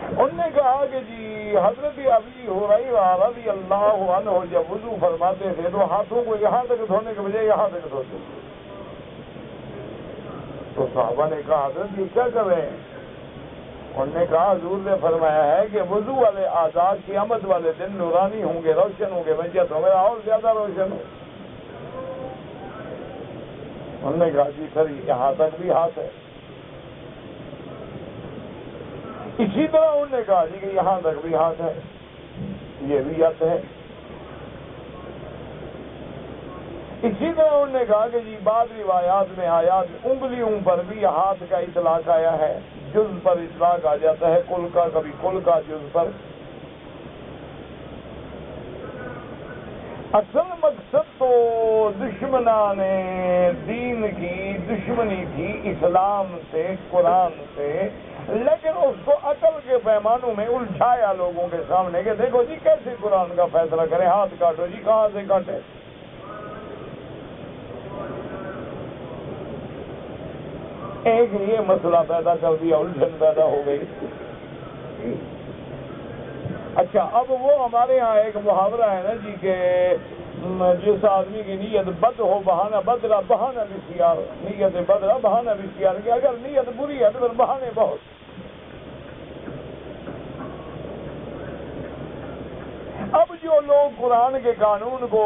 انہوں نے کہا کہ جی حضرت ابی ہریرہ رضی اللہ عنہ جب وضو فرماتے تھے تو ہاتھوں کو یہاں تک دھونے کے بجائے یہاں تک دھوتے تھے، تو صحابہ نے کہا حضرت یہ کیا کر رہے ہیں؟ انہوں نے کہا حضور نے فرمایا ہے کہ وضو والے اعضاء قیامت والے دن نورانی ہوں گے، روشن ہوں گے، بچہ تو میرا اور زیادہ روشن ہو۔ انہوں نے کہا جی سر یہاں تک بھی ہاتھ ہے۔ اسی طرح انہوں نے کہا جی کہ یہاں تک بھی ہاتھ ہے، یہ بھی یت ہے۔ اسی طرح انہوں نے کہا کہ جی بعض روایات میں آیات انگلیوں پر بھی ہاتھ کا اطلاق آیا ہے، جز پر اطلاق آ جاتا ہے، کل کا کبھی کل کا جز پر۔ اصل مقصد تو دشمنان دین کی دشمنی تھی اسلام سے، قرآن سے، لیکن اس کو عقل کے پیمانوں میں الجھایا لوگوں کے سامنے کہ دیکھو جی کیسے قرآن کا فیصلہ کریں، ہاتھ کاٹو جی کہاں سے کاٹے۔ ایک یہ مسئلہ پیدا کر دیا، الجھن پیدا ہو گئی۔ اچھا، اب وہ ہمارے ہاں ایک محاورہ ہے نا جی کہ جس آدمی کی نیت بد ہو بہانہ بدلا بہانہ بسیار، نیت بدلا بہانہ بسیار، کہ اگر نیت بری ہے تو پھر بہانے بہت۔ اب جو لوگ قرآن کے قانون کو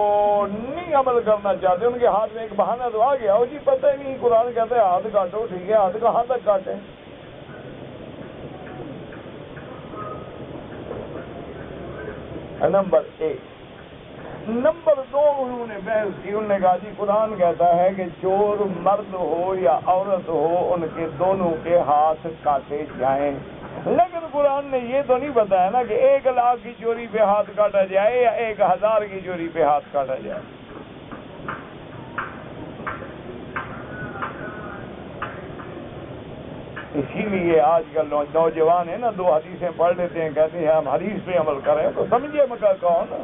نہیں عمل کرنا چاہتے، ان کے ہاتھ میں ایک بہانہ تو آ گیا، وہ جی پتہ ہی نہیں، قرآن کہتا ہے ہاتھ کاٹو، ٹھیک ہے، ہاتھ کہاں تک کاٹیں؟ نمبر 1۔ نمبر 2، انہوں نے بحث کی، انہوں نے کہا جی قرآن کہتا ہے کہ چور مرد ہو یا عورت ہو، ان کے دونوں کے ہاتھ کاٹے جائیں، لیکن قرآن نے یہ تو نہیں بتایا نا کہ 1,00,000 کی چوری پہ ہاتھ کاٹا جائے یا 1,000 کی چوری پہ ہاتھ کاٹا جائے۔ اسی لیے آج کل نوجوان ہیں نا، 2 حدیثیں پڑھ لیتے ہیں، کہتے ہیں ہم حدیث پہ عمل کریں، تو سمجھے مکہ کون؟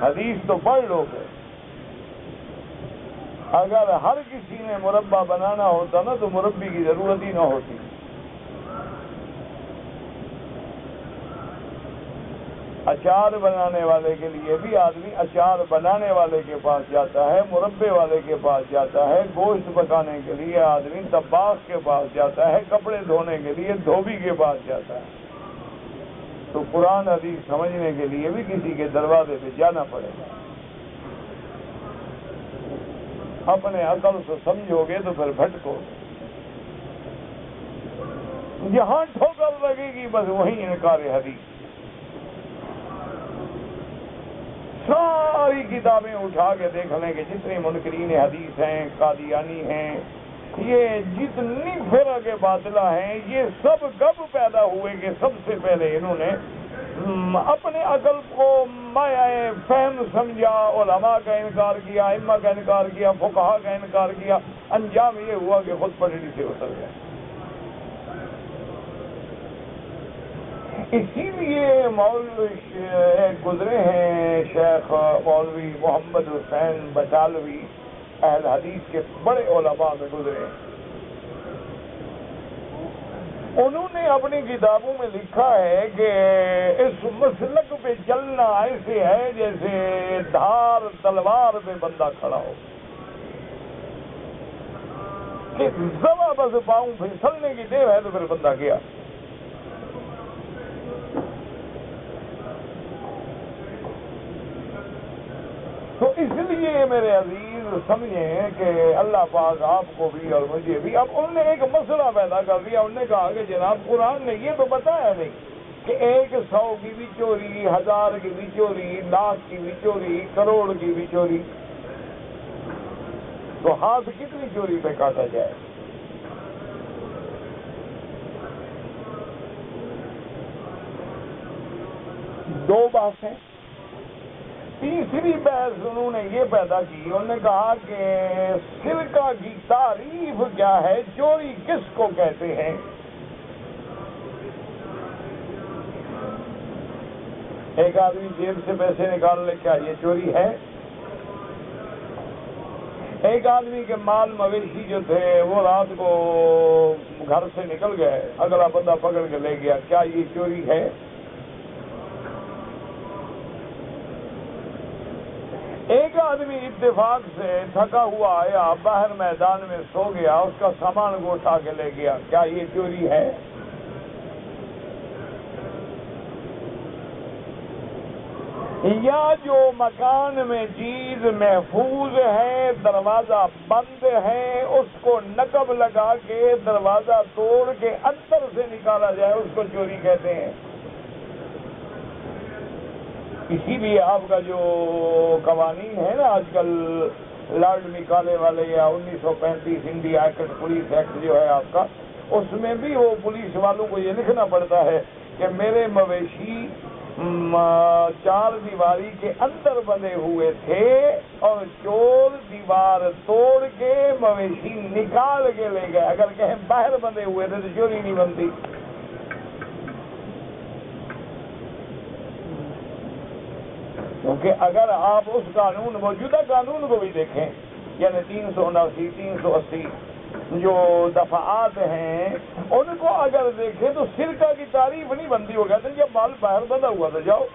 حدیث تو پڑھ لو گے۔ اگر ہر کسی نے مربع بنانا ہوتا نا تو مربی کی ضرورت ہی نہ ہوتی۔ اچار بنانے والے کے لیے بھی آدمی اچار بنانے والے کے پاس جاتا ہے، مربے والے کے پاس جاتا ہے، گوشت پکانے کے لیے آدمی طباخ کے پاس جاتا ہے، کپڑے دھونے کے لیے دھوبی کے پاس جاتا ہے۔ تو قرآن حدیث سمجھنے کے لیے بھی کسی کے دروازے پہ جانا پڑے گا۔ اپنے عقل سے سمجھو گے تو پھر بھٹکو، جہاں ٹھوکر لگے گی بس وہیں انکار حدیث۔ ساری کتابیں اٹھا کے دیکھ لیں کہ جتنے منکرین حدیث ہیں، قادیانی ہیں، یہ جتنی فرق باطلہ ہیں، یہ سب کب پیدا ہوئے کہ سب سے پہلے انہوں نے اپنے عقل کو مایہ فہم سمجھا، علماء کا انکار کیا، ائمہ کا انکار کیا، فقہا کا انکار کیا، انجام یہ ہوا کہ خود پٹڑی سے اتر گئے۔ اسی لیے مولوی گزرے ہیں شیخ مولوی محمد حسین بٹالوی، اہل حدیث کے بڑے علماء میں گزرے، انہوں نے اپنی کتابوں میں لکھا ہے کہ اس مسلک پہ چلنا ایسے ہے جیسے دھار تلوار پہ بندہ کھڑا ہو، کہ ذرا بس پاؤں پھسلنے کی دیر ہے تو پھر بندہ گیا۔ تو اس لیے میرے عزیز سمجھیں کہ اللہ پاک آپ کو بھی اور مجھے بھی، اب انہوں نے ایک مسئلہ پیدا کر دیا، انہوں نے کہا کہ جناب قرآن نے یہ تو بتایا نہیں کہ 100 کی بھی چوری، 1000 کی بھی چوری، 1,00,000 کی بھی چوری، کروڑ کی بھی چوری، تو ہاتھ کتنی چوری پہ کاٹا جائے؟ دو باتیں۔ تیسری بحث انہوں نے یہ پیدا کی، انہوں نے کہا کہ سرقہ کی تعریف کیا ہے، چوری کس کو کہتے ہیں؟ ایک آدمی جیب سے پیسے نکال لے، کیا یہ چوری ہے؟ ایک آدمی کے مال مویشی جو تھے وہ رات کو گھر سے نکل گئے، اگلا بندہ پکڑ کے لے گیا، کیا یہ چوری ہے؟ ایک آدمی اتفاق سے تھکا ہوا آیا، باہر میدان میں سو گیا، اس کا سامان کو اٹھا کے لے گیا، کیا یہ چوری ہے؟ یا جو مکان میں چیز محفوظ ہے، دروازہ بند ہے، اس کو نقب لگا کے دروازہ توڑ کے اندر سے نکالا جائے، اس کو چوری کہتے ہیں۔ اسی لیے آپ کا جو قوانین ہے نا آج کل لارڈ نکالے والے، یا 1935 انڈیا ایکٹ، پولیس ایکٹ جو ہے آپ کا، اس میں بھی وہ پولیس والوں کو یہ لکھنا پڑتا ہے کہ میرے مویشی 4 دیواری کے اندر بندے ہوئے تھے اور چور دیوار توڑ کے مویشی نکال کے لے گئے، اگر کہیں باہر بندے ہوئے تھے تو چوری نہیں بنتی۔ کیونکہ اگر آپ اس قانون، موجودہ قانون کو بھی دیکھیں یعنی 379 380 جو دفعات ہیں، ان کو اگر دیکھیں تو سرقہ کی تعریف نہیں بنتی. ہو کہتے ہیں جب مال باہر بندھا ہوا تو جاؤ.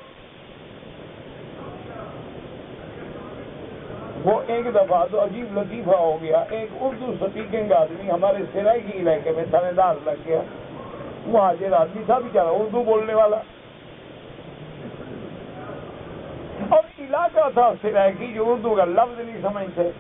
وہ ایک دفعہ تو عجیب لطیفہ ہو گیا. ایک اردو سپیکنگ آدمی ہمارے سرائکی علاقے میں تھانے دار لگ گیا. مہاجر آدمی تھا بیچارہ، اردو بولنے والا، اور علاقہ تھا سرائکی جو اردو کا لفظ نہیں سمجھتے.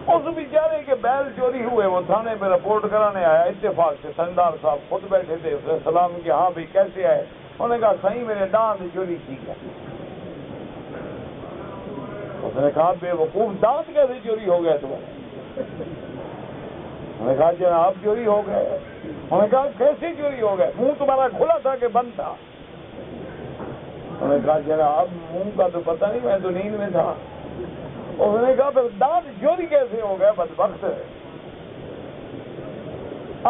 اس بیچارے کے بیل چوری ہوئے، وہ تھانے پہ رپورٹ کرانے آیا. اتفاق سے سردار صاحب خود بیٹھے تھے. اس نے سلام کیا، ہاں بھائی کیسے آئے؟ انہوں نے کہا صحیح میرے دانت چوری کی ہے. اس نے کہا بے وقوف دانت کیسے چوری ہو گئے تمہارے؟ انہوں نے کہا جناب چوری ہو گئے. انہوں نے کہا کیسے چوری ہو گئے؟ منہ تمہارا کھلا تھا کہ بند تھا؟ انہوں نے کہا جناب منہ کا تو پتہ نہیں، میں تو نیند میں تھا. انہوں نے کہا پھر دانت چوری کیسے ہو گئے بدبخت؟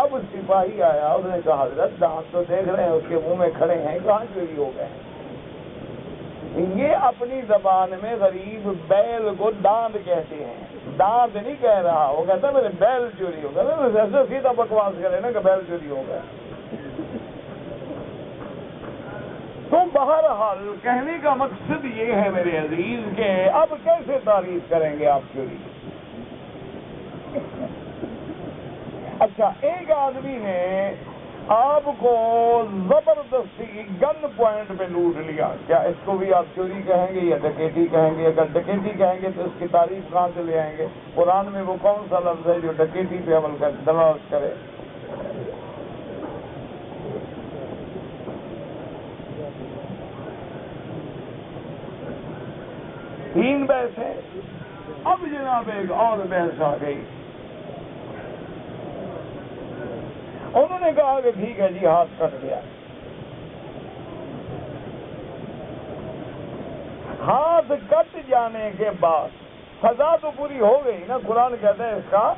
اب سپاہی آیا، اس نے کہا حضرت دانت تو دیکھ رہے ہیں اس کے منہ میں کھڑے ہیں، کہاں چوری ہو گئے؟ یہ اپنی زبان میں غریب بیل کو دانت کہتے ہیں، دانت نہیں کہہ رہا. وہ کہتا ہے میرے بیل چوری ہو گئے. ایسا سیدھا بکواس کرے نا کہ بیل چوری ہو گئے. تو بہرحال کہنے کا مقصد یہ ہے میرے عزیز کہ اب کیسے تعریف کریں گے آپ چوری؟ اچھا، ایک آدمی نے آپ کو زبردستی گن پوائنٹ پہ لوٹ لیا، کیا اس کو بھی آپ چوری کہیں گے یا ڈکیتی کہیں گے؟ اگر ڈکیتی کہیں گے تو اس کی تعریف کہاں سے لے آئیں گے؟ قرآن میں وہ کون سا لفظ ہے جو ڈکیتی پہ عمل کر دلالت کرے؟ تین بحث ہے. اب جناب ایک اور بحث آ گئی. انہوں نے کہا کہ ٹھیک ہے جی ہاتھ کٹ گیا. ہاتھ کٹ جانے کے بعد سزا تو پوری ہو گئی نا. قرآن کہتے ہیں اس کا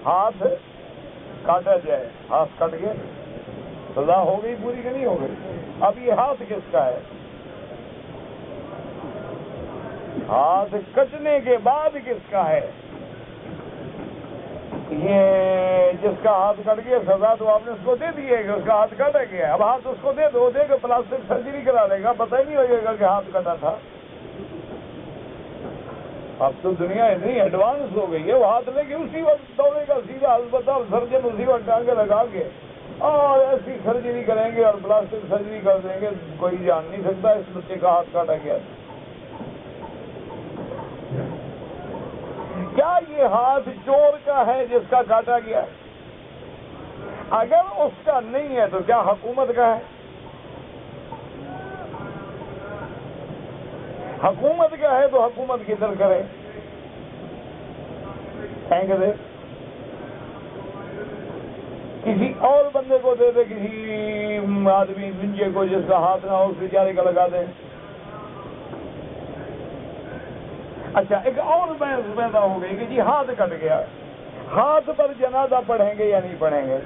ہاتھ کاٹا جائے. ہاتھ کٹ گیا، سزا ہو گئی پوری کہ نہیں ہو گئی؟ اب یہ ہاتھ کس کا ہے؟ ہاتھ کٹنے کے بعد کس کا ہے؟ یہ جس کا ہاتھ کٹ گیا سزا تو آپ نے اس کو دے دی ہے کہ اس کا ہاتھ کٹا گیا. اب ہاتھ اس کو دے دو، دے کے پلاسٹک سرجری کرا لے گا، پتہ ہی نہیں لگے گا کہ ہاتھ کٹا تھا. اب تو دنیا اتنی ایڈوانس ہو گئی ہے، وہ ہاتھ لے کے اسی وقت دوڑے گا سیدھا ہسپتال، سرجن اسی وقت ٹانگے لگا کے اور ایسی سرجری کریں گے اور پلاسٹک سرجری کر دیں گے. کوئی جان نہیں سکتا اس بچے کا ہاتھ کاٹا گیا. کیا یہ ہاتھ چور کا ہے جس کا کاٹا گیا؟ اگر اس کا نہیں ہے تو کیا حکومت کا ہے؟ حکومت کا ہے تو حکومت کدھر کرے؟ پھینک دے، کسی اور بندے کو دے دے، کسی آدمی منجے کو جس کا ہاتھ نہ ہو اس بیچارے کا لگا دے. اچھا، ایک اور بحث پیدا ہو گئی کہ جی ہاتھ کٹ گیا، ہاتھ پر جنازہ پڑھیں گے یا نہیں پڑھیں گے؟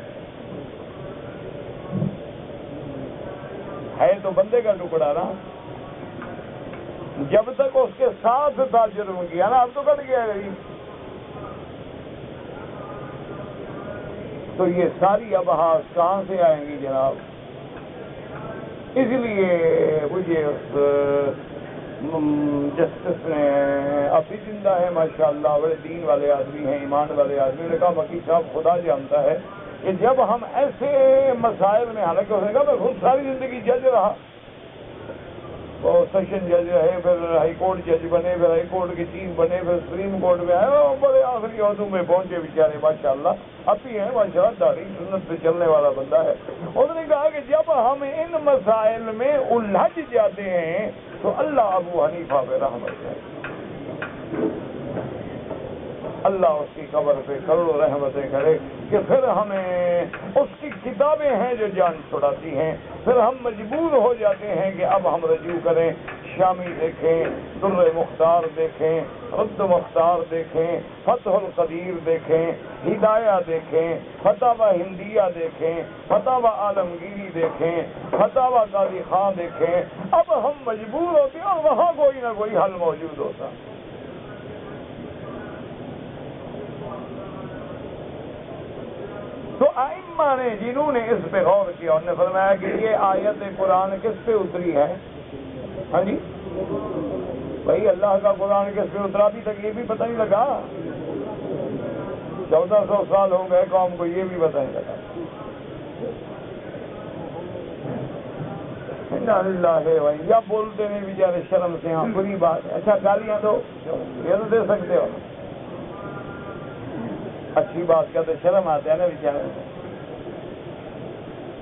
ہے تو بندے کا ٹکڑا نا، جب تک اس کے ساتھ تھا جرم کیا نا، اب تو کٹ گیا گئی. تو یہ ساری ابحاث کہاں سے آئیں گی جناب؟ اس لیے مجھے جسٹس نے ابھی زندہ ہے ماشاءاللہ، بڑے دین والے آدمی ہیں، ایمان والے آدمی نے کہا وکیل صاحب خدا جانتا ہے کہ جب ہم ایسے مسائل میں، حالانکہ اس نے کہا میں خود ساری زندگی جج رہا، وہ سیشن جج رہے، پھر ہائی کورٹ جج بنے، پھر ہائی کورٹ کے چیف بنے، پھر سپریم کورٹ میں آئے، بڑے آخری عہدوں میں پہنچے بیچارے ماشاءاللہ. اب بھی ہیں ماشاءاللہ، داڑھی سنت پہ چلنے والا بندہ ہے. اس نے کہا کہ جب ہم ان مسائل میں الجھ جاتے ہیں تو اللہ ابو حنیفہ پہ رحمت ہے، اللہ اس کی قبر پہ کروڑوں رحمتیں کرے کہ پھر ہمیں اس کی کتابیں ہیں جو جان چھڑاتی ہیں. پھر ہم مجبور ہو جاتے ہیں کہ اب ہم رجوع کریں، شامی دیکھیں، در مختار دیکھیں، رد مختار دیکھیں، فتح القدیر دیکھیں، ہدایہ دیکھیں، فتاوی ہندیہ دیکھیں، فتاوی عالمگیری دیکھیں، فتاوی قاضی خان دیکھیں. اب ہم مجبور ہوتے ہیں اور وہاں کوئی نہ کوئی حل موجود ہوتا. تو ائمہ نے جنہوں نے اس پہ غور کیا انہوں نے فرمایا کہ یہ آیت قرآن کس پہ اتری ہے؟ ہاں جی بھائی اللہ کا قرآن کس پہ اترا؟ ابھی تک یہ بھی پتہ نہیں لگا، 1400 سال ہو گئے قوم کو یہ بھی پتہ نہیں لگا۔ یا بولتے نہیں بیچارے شرم سے، ہاں بری بات ہے۔ اچھا گالیاں دو، یہ تو دے سکتے ہو، اچھی بات کا تو شرم آتا ہے نا بیچارے،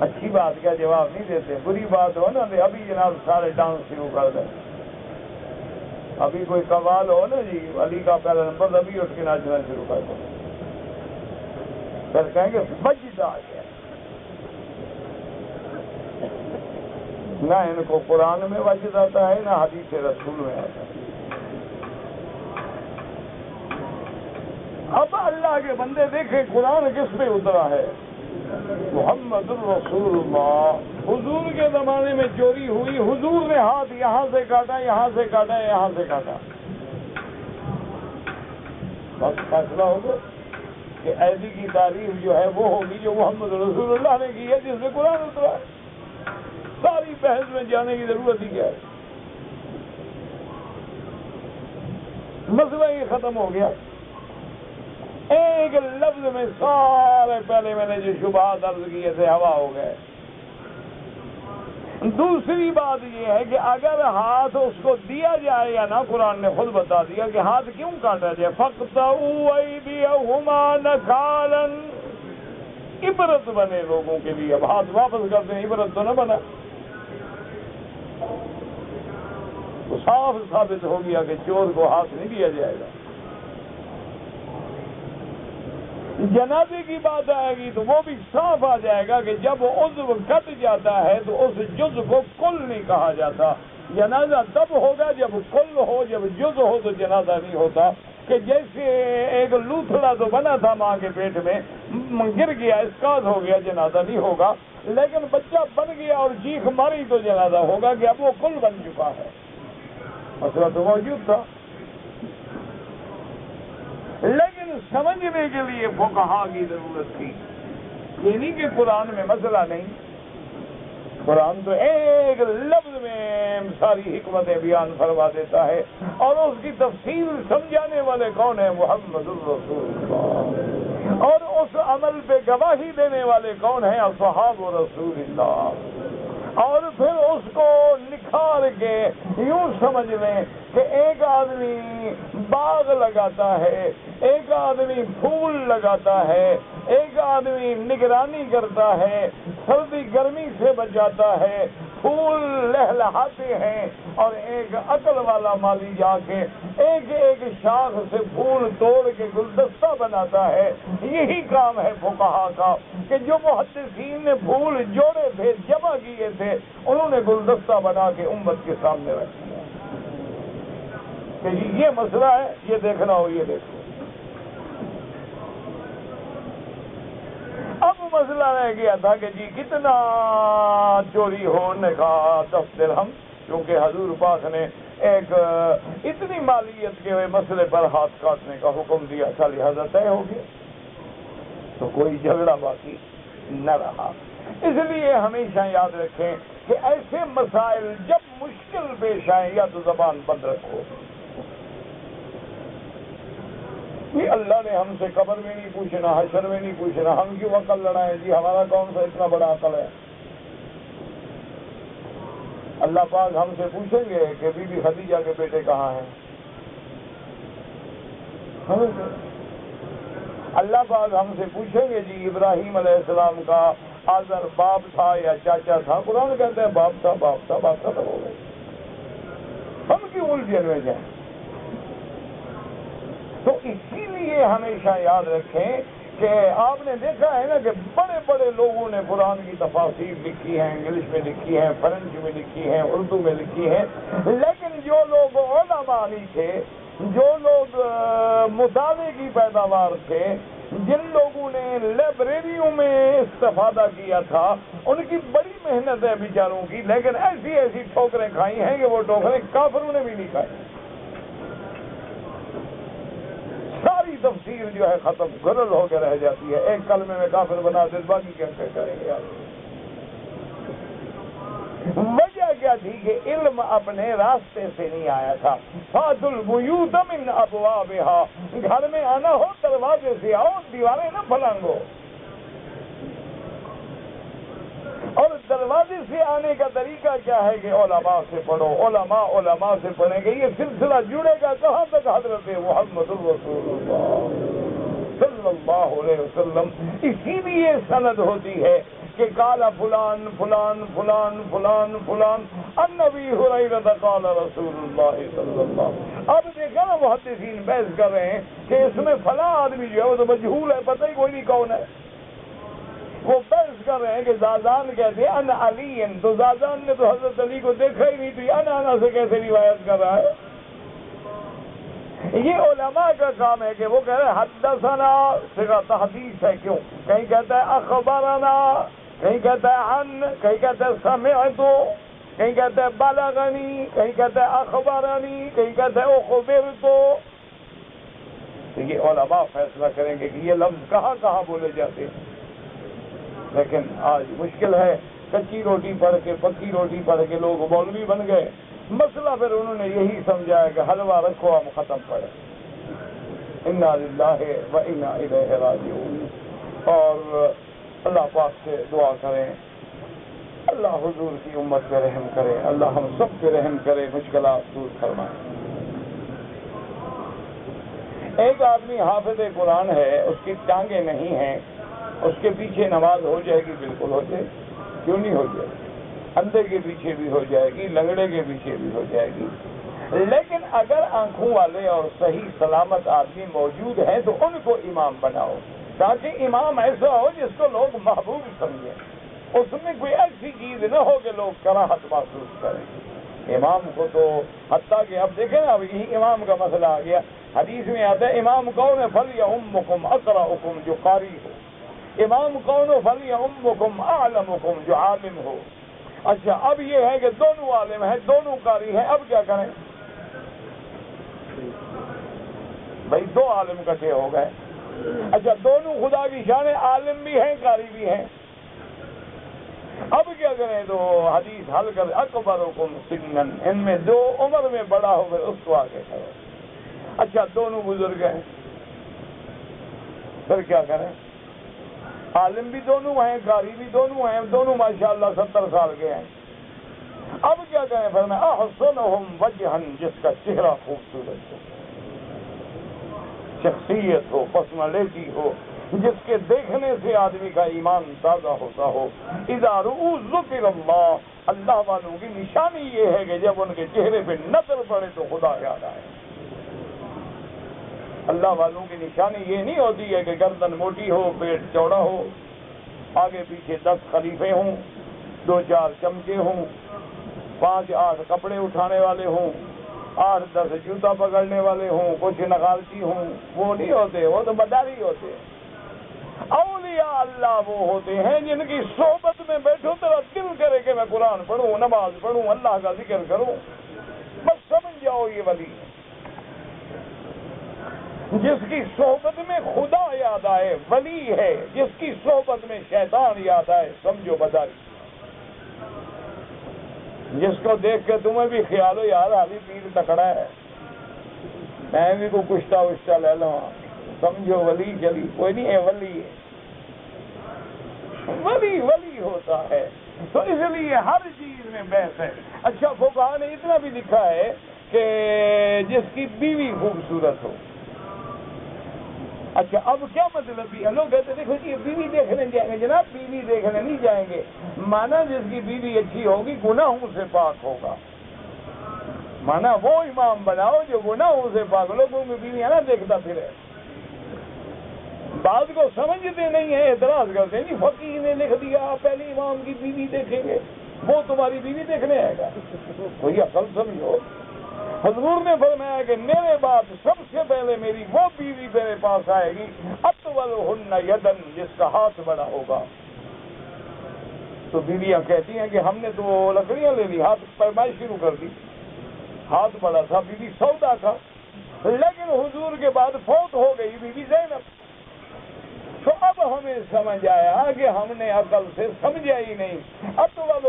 اچھی بات کا جواب نہیں دیتے، بری بات ہو نا ابھی جناب سارے ڈانس شروع کر دیں، ابھی کوئی قوال ہو نا جی علی کا پہلا نمبر، ابھی اٹھ کے ناچنا شروع کر دیں، پھر کہیں گے مسجد آ گیا۔ نہ ان کو قرآن میں وجد آتا ہے، نہ حدیث رسول میں آتا ہے۔ اب اللہ کے بندے دیکھیں قرآن کس پہ اترا ہے؟ محمد الرسول اللہ۔ حضور کے زمانے میں چوری ہوئی، حضور نے ہاتھ یہاں سے کاٹا، یہاں سے کاٹا، یہاں سے کاٹا، بس فیصلہ ہوگا کہ ایسی کی تعریف جو ہے وہ ہوگی جو محمد رسول اللہ نے کی ہے، جس میں قرآن اترا ہے۔ ساری بحث میں جانے کی ضرورت ہی کیا ہے؟ مسئلہ یہ ختم ہو گیا، ایک لفظ میں سارے پہلے میں نے جو شبہات عرض کیے تھے ہوا ہو گئے۔ دوسری بات یہ ہے کہ اگر ہاتھ اس کو دیا جائے یا نہ، قرآن نے خود بتا دیا کہ ہاتھ کیوں کاٹا جائے، فَقْطَعُوا أَيْدِيَهُمَا نَكَالًا، عبرت بنے لوگوں کے لیے۔ اب ہاتھ واپس کرتے ہیں، عبرت تو نہ بنا، تو صاف ثابت ہو گیا کہ چور کو ہاتھ نہیں دیا جائے گا۔ جنازے کی بات آئے گی تو وہ بھی صاف آ جائے گا کہ جب عضو کٹ جاتا ہے تو اس جز کو کل نہیں کہا جاتا۔ جنازہ تب ہوگا جب کل ہو، جب جز ہو تو جنازہ نہیں ہوتا۔ کہ جیسے ایک لوتھڑا تو بنا تھا ماں کے پیٹ میں، گر گیا، اسقاط ہو گیا، جنازہ نہیں ہوگا، لیکن بچہ بن گیا اور چیخ ماری تو جنازہ ہوگا کہ اب وہ کل بن چکا ہے۔ مسئلہ تو موجود تھا، لیکن سمجھنے کے لیے فقہا کی ضرورت تھی۔ یہ نہیں کہ قرآن میں مسئلہ نہیں، قرآن تو ایک لفظ میں ساری حکمتیں بیان فرما دیتا ہے، اور اس کی تفصیل سمجھانے والے کون ہیں؟ محمد الرسول اللہ۔ اور اس عمل پہ گواہی دینے والے کون ہیں؟ اصحاب رسول اللہ۔ اور پھر اس کو نکھار کے یوں سمجھ لیں کہ ایک آدمی باغ لگاتا ہے، ایک آدمی پھول لگاتا ہے، ایک آدمی نگرانی کرتا ہے، سردی گرمی سے بچاتا ہے، پھول لہلہاتے ہیں، اور ایک عقل والا مالی جا کے ایک ایک شاخ سے پھول توڑ کے گلدستہ بناتا ہے۔ یہی کام ہے فقہا کا، کہ جو محدثین نے پھول جوڑے تھے، جمع کیے تھے، انہوں نے گلدستہ بنا کے امت کے سامنے رکھ دیا کہ یہ مسئلہ ہے، یہ دیکھنا ہو یہ دیکھو۔ اب مسئلہ رہ گیا تھا کہ جی کتنا چوری ہونے کا 10 درہم، کیونکہ حضور پاک نے ایک اتنی مالیت کے مسئلے پر ہاتھ کاٹنے کا حکم دیا تھا، لہذا طے ہو گیا، تو کوئی جھگڑا باقی نہ رہا۔ اس لیے ہمیشہ یاد رکھیں کہ ایسے مسائل جب مشکل پیش آئیں یا تو زبان بند رکھو۔ یہ اللہ نے ہم سے قبر میں نہیں پوچھنا، حشر میں نہیں پوچھنا، ہم کیوں عقل لڑائیں جی، ہمارا کون سا اتنا بڑا عقل ہے؟ اللہ پاک ہم سے پوچھیں گے کہ بی بی خدیجہ کے بیٹے کہاں ہیں؟ اللہ پاک ہم سے پوچھیں گے جی ابراہیم علیہ السلام کا آزر باپ تھا یا چاچا تھا؟ قرآن کہتا ہے باپ تھا، باپ تھا، باپ ختم ہو گئے، ہم کیوں الجھن میں جائیں؟ تو اسی لیے ہمیشہ یاد رکھیں کہ آپ نے دیکھا ہے نا کہ بڑے بڑے لوگوں نے قرآن کی تفاسیر لکھی ہیں، انگلش میں لکھی ہیں، فرنچ میں لکھی ہیں، اردو میں لکھی ہیں، لیکن جو لوگ علماء نہیں تھے، جو لوگ مطالعے کی پیداوار تھے، جن لوگوں نے لائبریریوں میں استفادہ کیا تھا، ان کی بڑی محنت ہے بیچاروں کی، لیکن ایسی ایسی ٹھوکریں کھائی ہیں کہ وہ ٹھوکریں کافروں نے بھی نہیں کھائی۔ ساری تفسیر جو ہے ختم گرل ہو کے رہ جاتی ہے، ایک کلمے میں کافر بنا دے، باقی کیا کریں گے یار؟ وجہ کیا تھی کہ علم اپنے راستے سے نہیں آیا تھا. فَاتُ الْبُيُوتَ مِنْ أَبْوَابِهَا، گھر میں آنا ہو دروازے سے آؤ، دیواریں نہ پھلانگو. اور دروازے سے آنے کا طریقہ کیا ہے کہ علماء سے پڑھو، علماء سے پڑھیں گے. یہ سلسلہ جڑے گا کہاں تک؟ حضرت محمد رسول اللہ صلی اللہ علیہ وسلم. اسی لیے سند ہوتی ہے کہ قال فلان فلان فلان فلان فلان عن ابی ہریرہ قال رسول اللہ صلی اللہ علیہ وسلم. اب دیکھا نا محدثین بحث کر رہے ہیں کہ اس میں فلاں آدمی جو ہے وہ تو مجہول ہے، پتہ ہی کوئی نہیں کون ہے. وہ بحث کر رہے ہیں کہ زازان کہتے ہیں ان علی، تو زازان نے تو حضرت علی کو دیکھا ہی نہیں، تو انا سے کیسے روایت کر رہا ہے؟ یہ علماء کا کام ہے کہ وہ کہہ رہے ہیں حدثنا، صیغہ تحدیث ہے. کیوں؟ کہیں کہتا ہے اخبرنا، کہیں کہتا ہے عن، کہیں کہتا ہے سمعت، کہیں کہتا ہے بلغنی، کہیں کہتا ہے اخبرنی، کہیں کہتا ہے اخبرت. تو یہ علماء فیصلہ کریں گے کہ یہ لفظ کہاں کہاں بولے جاتے ہیں. لیکن آج مشکل ہے، کچی روٹی پڑھ کے پکی روٹی پڑھ کے لوگ مولوی بن گئے. مسئلہ پھر انہوں نے یہی سمجھا ہے کہ حلوہ رکھو ہم ختم پڑے. انا للہ و انا الیہ راجعون. اور اللہ پاک سے دعا کریں اللہ حضور کی امت پہ رحم کرے، اللہ ہم سب پہ رحم کرے، مشکلات دور فرمائے. ایک آدمی حافظ قرآن ہے، اس کی ٹانگیں نہیں ہیں، اس کے پیچھے نماز ہو جائے گی؟ بالکل ہو جائے. کیوں نہیں ہو جائے گی؟ اندھے کے پیچھے بھی ہو جائے گی، لنگڑے کے پیچھے بھی ہو جائے گی. لیکن اگر آنکھوں والے اور صحیح سلامت آدمی موجود ہیں تو ان کو امام بناؤ، تاکہ امام ایسا ہو جس کو لوگ محبوب سمجھیں، اس میں کوئی ایسی چیز نہ ہو کہ لوگ کراہت محسوس کریں. امام کو تو حتیٰ کہ اب دیکھیں نا، اب یہی امام کا مسئلہ آ گیا. حدیث میں آتا ہے امام کون ہے؟ فلیؤمکم اقرأکم، جو قاری ہو. امام کون ہو؟ فلیؤمکم اعلمکم، جو عالم ہو. اچھا اب یہ ہے کہ دونوں عالم ہیں، دونوں قاری ہیں، اب کیا کریں؟ بھائی دو عالم اکٹھے ہو گئے. اچھا دونوں خدا کی شان ہے، عالم بھی ہیں قاری بھی ہیں. اب کیا کریں؟ تو حدیث حل کر اکبرکم سنن، ان میں جو عمر میں بڑا ہو گئے اس کو آگے کرو. اچھا دونوں بزرگ ہیں، پھر کیا کریں؟ عالم بھی دونوں ہیں، قاری بھی دونوں ہیں، دونوں ماشاءاللہ 70 سال کے ہیں. اب کیا کریں؟ پھر میں احسنہم وجہن، جس کا چہرہ خوبصورت ہو، شخصیت ہو، پرسنالٹی ہو، جس کے دیکھنے سے آدمی کا ایمان تازہ ہوتا ہو. اذا رؤوا ذکر اللہ، اللہ والوں کی نشانی یہ ہے کہ جب ان کے چہرے پہ نظر پڑے تو خدا یاد آئے. اللہ والوں کی نشانی یہ نہیں ہوتی ہے کہ گردن موٹی ہو، پیٹ چوڑا ہو، آگے پیچھے 10 خلیفے ہوں، 2-4 چمچے ہوں، 5-8 کپڑے اٹھانے والے ہوں، 8-10 جوتا پکڑنے والے ہوں، کچھ نغالتی ہوں. وہ نہیں ہوتے، وہ تو مداری ہوتے. اولیاء اللہ وہ ہوتے ہیں جن کی صحبت میں بیٹھو تیرا دل کرے کہ میں قرآن پڑھوں، نماز پڑھوں، اللہ کا ذکر کروں. بس سمجھ جاؤ یہ ولی ہے. جس کی صحبت میں خدا یاد آئے ولی ہے، جس کی صحبت میں شیطان یاد آئے سمجھو بداری. جس کو دیکھ کے تمہیں بھی خیال ہو یار حالی پیر تکڑا ہے، میں بھی کو کشتہ وشتہ لے لوں، سمجھو ولی چلی. کوئی نہیں ہے، ولی ہے، ولی ہوتا ہے. تو اس لیے ہر چیز میں بحث ہے. اچھا فقہاء نے اتنا بھی لکھا ہے کہ جس کی بیوی خوبصورت ہو. اچھا اب کیا مطلب ہے؟ لوگ کہتے دیکھو جی بیوی دیکھنے جائیں گے. جناب بیوی دیکھنے نہیں جائیں گے، مانا جس کی بیوی اچھی ہوگی گناہوں سے پاک ہوگا. مانا وہ امام بناؤ جو گناہوں سے پاک. لوگوں میں بیویاں نہ دیکھتا پھرے، بعض کو سمجھتے نہیں ہیں، اعتراض کرتے ہیں. نہیں فقیہ نے لکھ دیا پہلے امام کی بیوی دیکھیں گے، وہ تمہاری بیوی دیکھنے آئے گا. کوئی عقل سمجھو. حضور نے فرمایا کہ میرے بعد سب سے پہلے میری وہ بیوی میرے پاس آئے گی اطولہن یدن، جس کا ہاتھ بڑا ہوگا. تو بیویاں کہتی ہیں کہ ہم نے تو لکڑیاں لے لی، ہاتھ پیمائش شروع کر دی. ہاتھ بڑا تھا، بیوی سودا تھا. لیکن حضور کے بعد فوت ہو گئی بی بی زینب. تو اب ہمیں سمجھ آیا کہ ہم نے عقل سے سمجھا ہی نہیں. اطول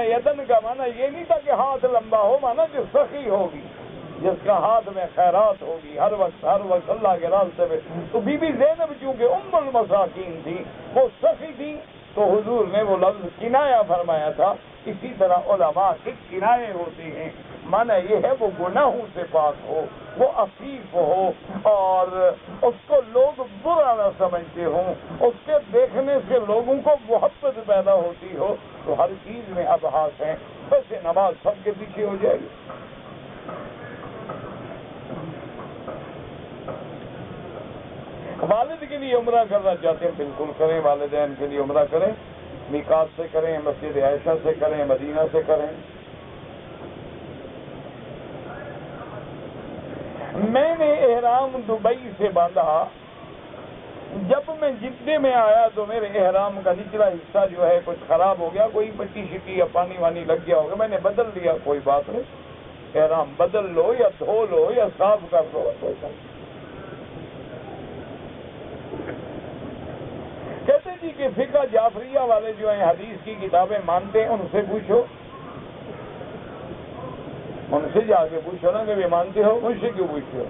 یدن کا معنی یہ نہیں تھا کہ ہاتھ لمبا ہو، مانا جو سخی ہوگی، جس کا ہاتھ میں خیرات ہوگی ہر وقت اللہ کے راستے میں. تو بی بی زینب چونکہ ام المساکین تھی، وہ سخی تھی، تو حضور نے وہ لفظ کنایا فرمایا تھا. اسی طرح علماء کے کنائے ہوتے ہیں، مانا یہ ہے وہ گناہوں سے پاک ہو، وہ عفیف ہو، اور اس کو لوگ برا نہ سمجھتے ہوں، اس کے دیکھنے سے لوگوں کو محبت پیدا ہوتی ہو. تو ہر چیز میں ابحاث ہیں. ویسے نماز سب کے پیچھے ہو جائے گی. والد کے لیے عمرہ کرنا چاہتے ہیں بالکل کریں، والدین کے لیے عمرہ کریں، میقات سے کریں، مسجد عائشہ سے کریں، مدینہ سے کریں. میں نے احرام دبئی سے باندھا. جب میں جدے میں آیا تو میرے احرام کا نچلا حصہ جو ہے کچھ خراب ہو گیا، کوئی مٹی شٹی یا پانی وانی لگ گیا ہوگا، میں نے بدل لیا. کوئی بات نہیں، احرام بدل لو یا دھو لو یا صاف کر لو. کہتے جی کہ فقہ جعفریہ والے جو ہیں حدیث کی کتابیں مانتے ہیں، ان سے پوچھو، ان سے جا کے پوچھو نا کہ وہ مانتے ہو. مجھ سے کیوں پوچھتے ہو؟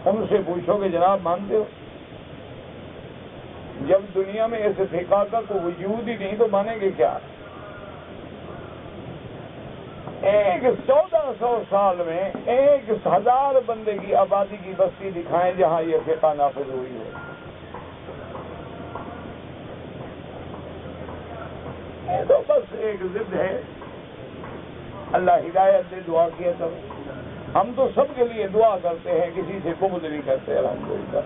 ان سے پوچھو کہ جناب مانتے ہو. جب دنیا میں ایسے فقہ کا کوئی وجود ہی نہیں تو مانیں گے کیا؟ 1400 سال میں 1000 بندے کی آبادی کی بستی دکھائیں جہاں یہ فقہ نافذ ہوئی ہو. یہ تو بس ایک ضد ہے. اللہ ہدایت دے، دعا کیا کرو. ہم تو سب کے لیے دعا کرتے ہیں، کسی سے بغض نہیں کرتے الحمدللہ،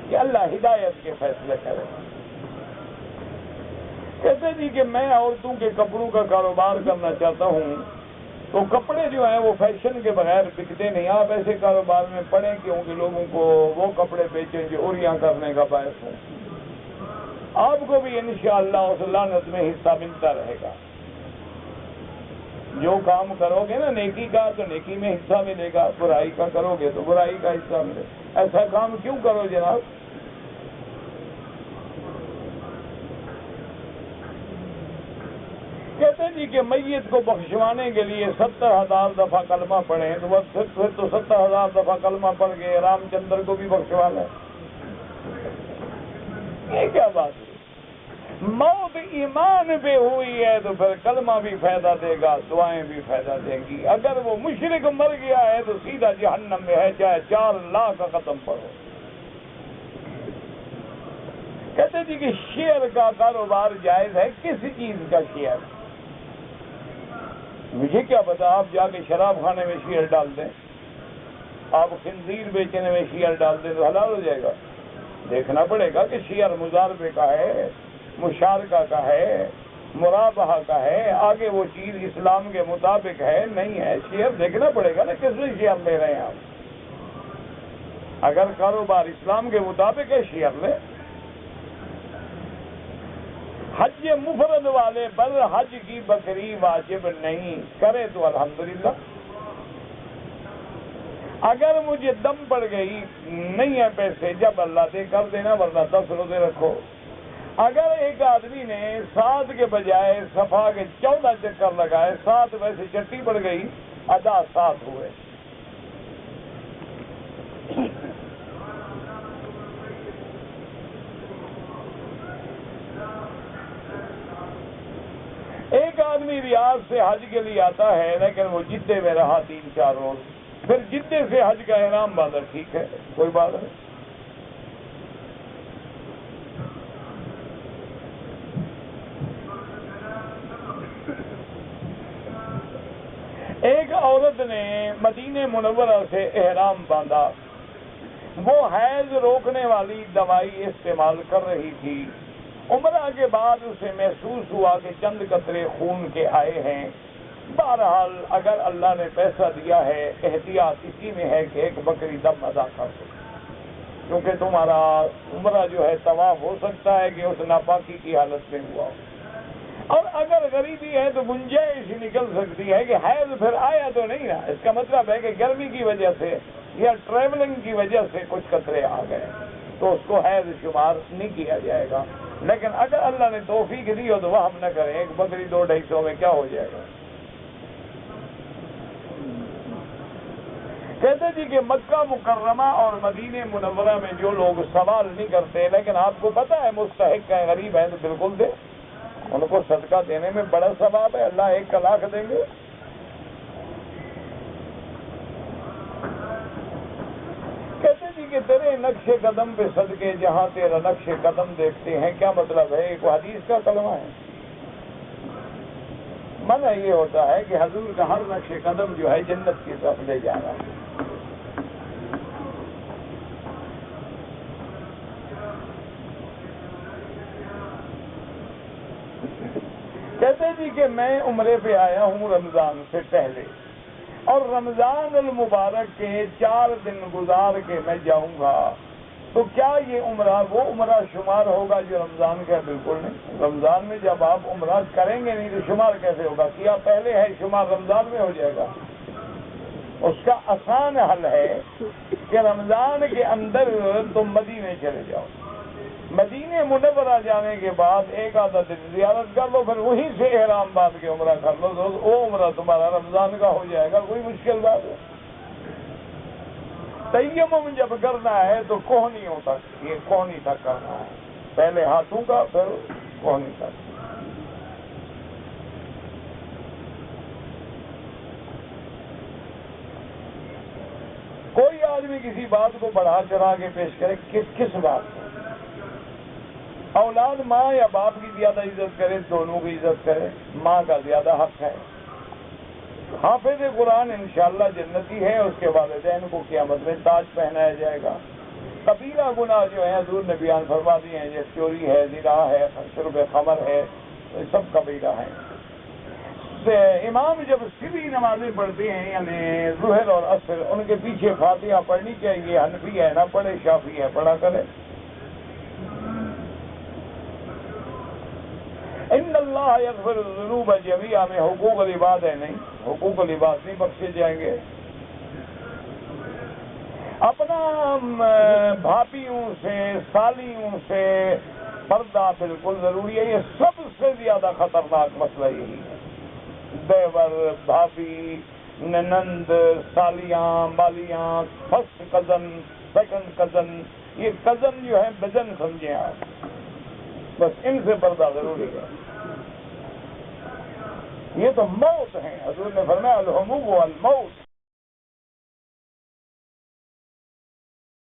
کہ اللہ ہدایت کے فیصلے کرے. کہتے جی کہ میں عورتوں کے کپڑوں کا کاروبار کرنا چاہتا ہوں، تو کپڑے جو ہیں وہ فیشن کے بغیر بکتے نہیں. آپ ایسے کاروبار میں پڑیں کیونکہ لوگوں کو وہ کپڑے بیچیں جو اوریاں کرنے کا باعث ہوں. آپ کو بھی انشاءاللہ اس لعنت میں حصہ ملتا رہے گا. جو کام کرو گے نا نیکی کا تو نیکی میں حصہ ملے گا، برائی کا کرو گے تو برائی کا حصہ ملے گا. ایسا کام کیوں کرو جناب؟ کہتے جی کہ میت کو بخشوانے کے لیے 70,000 دفعہ کلمہ پڑھیں، تو بس پھر تو 70,000 دفعہ کلمہ پڑھ کے رام چندر کو بھی بخشوا لیں. یہ کیا بات ہے؟ موت ایمان پہ ہوئی ہے تو پھر کلمہ بھی فائدہ دے گا، دعائیں بھی فائدہ دیں گی. اگر وہ مشرک مر گیا ہے تو سیدھا جہنم میں ہے، چاہے 4 لاکھ کا ختم پڑھو. کہتے جی کہ شیئر کا کاروبار جائز ہے. کس چیز کا شیئر؟ مجھے کیا پتا. آپ جا کے شراب خانے میں شیئر ڈال دیں، آپ خنزیر بیچنے میں شیئر ڈال دیں تو حلال ہو جائے گا. دیکھنا پڑے گا کہ شیئر مضاربے کا ہے، مشارکہ کا ہے، مرابحہ کا ہے، آگے وہ چیز اسلام کے مطابق ہے نہیں ہے. شیئر دیکھنا پڑے گا نا کس میں شیئر لے رہے ہیں آپ. اگر کاروبار اسلام کے مطابق ہے شیئر لے. حج مفرد والے پر حج کی بکری واجب نہیں، کرے تو الحمدللہ. اگر مجھے دم پڑ گئی نہیں ہے پیسے، جب اللہ دے کر دینا، ورنہ 10 روزے رکھو. اگر ایک آدمی نے 7 کے بجائے صفا کے 14 چکر لگائے، 7 ویسے چٹی پڑ گئی، ادا 7 ہوئے. ایک آدمی ریاض سے حج کے لیے آتا ہے لیکن وہ جدے میں رہا 3-4 روز، پھر جدے سے حج کا احرام باندھا، ٹھیک ہے کوئی بات نہیں. ایک عورت نے مدینہ منورہ سے احرام باندھا، وہ حیض روکنے والی دوائی استعمال کر رہی تھی. عمرہ کے بعد اسے محسوس ہوا کہ چند قطرے خون کے آئے ہیں. بہرحال اگر اللہ نے پیسہ دیا ہے، احتیاط اسی میں ہے کہ ایک بکری دم ادا کر دو، کیونکہ تمہارا عمرہ جو ہے طواف ہو سکتا ہے کہ اس ناپاکی کی حالت میں ہوا ہو. اور اگر غریبی ہے تو گنجائش نکل سکتی ہے کہ حیض پھر آیا تو نہیں نا، اس کا مطلب ہے کہ گرمی کی وجہ سے یا ٹریولنگ کی وجہ سے کچھ قطرے آ گئے تو اس کو حیض شمار نہیں کیا جائے گا۔ لیکن اگر اللہ نے توفیق دی ہو تو وہ ہم نہ کریں، ایک بکری 200-250 میں کیا ہو جائے گا۔ کہتے جی کہ مکہ مکرمہ اور مدینہ منورہ میں جو لوگ سوال نہیں کرتے لیکن آپ کو پتہ ہے مستحق ہیں، غریب ہیں، تو بالکل دے، ان کو صدقہ دینے میں بڑا ثواب ہے، اللہ 1 لاکھ دیں گے۔ کہتے جی کہ تیرے نقش قدم پہ صدقے جہاں تیرا نقش قدم دیکھتے ہیں، کیا مطلب ہے؟ ایک حدیث کا کلمہ ہے۔ منع یہ ہوتا ہے کہ حضور کا ہر نقش قدم جو ہے جنت کی طرف لے جا رہا ہے۔ کہتے جی کہ میں عمرے پہ آیا ہوں رمضان سے پہلے، اور رمضان المبارک کے 4 دن گزار کے میں جاؤں گا، تو کیا یہ عمرہ وہ عمرہ شمار ہوگا جو رمضان کا ہے؟ بالکل نہیں۔ رمضان میں جب آپ عمرہ کریں گے نہیں تو شمار کیسے ہوگا؟ کیا پہلے ہے شمار رمضان میں ہو جائے گا؟ اس کا آسان حل ہے کہ رمضان کے اندر تم مدینے چلے جاؤ، مدینہ منورہ جانے کے بعد 1 آدھا دن زیارت کر لو، پھر وہیں سے احرام باندھ کے عمرہ کر لو، تو وہ عمرہ تمہارا رمضان کا ہو جائے گا۔ کوئی مشکل بات ہے؟ تیمم جب کرنا ہے تو کوہنیوں تک، یہ کوہنی تک کرنا ہے، پہلے ہاتھوں کا پھر کوہنی تک۔ کوئی آدمی کسی بات کو بڑھا چڑھا کے پیش کرے، کس بات کو؟ اولاد ماں یا باپ کی زیادہ عزت کرے، دونوں کی عزت کرے، ماں کا زیادہ حق ہے۔ حافظ قرآن انشاءاللہ جنتی ہے، اس کے والدین کو قیامت میں تاج پہنایا جائے گا۔ کبیرہ گناہ جو ہیں حضور نے بیان فرما دیے ہیں، جیسے چوری ہے، زنا ہے، شرب خمر ہے، یہ سب کبیرہ ہیں۔ امام جب سری نمازیں پڑھتے ہیں یعنی ظہر اور عصر، ان کے پیچھے فاتحہ پڑھنی چاہیے۔ حنفی ہے نہ پڑھے، شافعی ہے پڑھا کرے۔ ان اللہ یغفر الذنوب جمیعا میں حقوق العباد ہے نہیں، حقوق العباد نہیں بخشے جائیں گے۔ اپنا بھابھیوں سے، سالیوں سے پردہ بالکل ضروری ہے۔ یہ سب سے زیادہ خطرناک مسئلہ یہی ہے۔ دیور، بھابھی، ننند، سالیاں، بالیاں، فرسٹ کزن، سیکنڈ کزن، یہ کزن جو ہے بجن سمجھیں آپ، بس ان سے پردہ ضروری ہے۔ یہ تو موت ہیں، حضور نے فرمایا الحموم والموت۔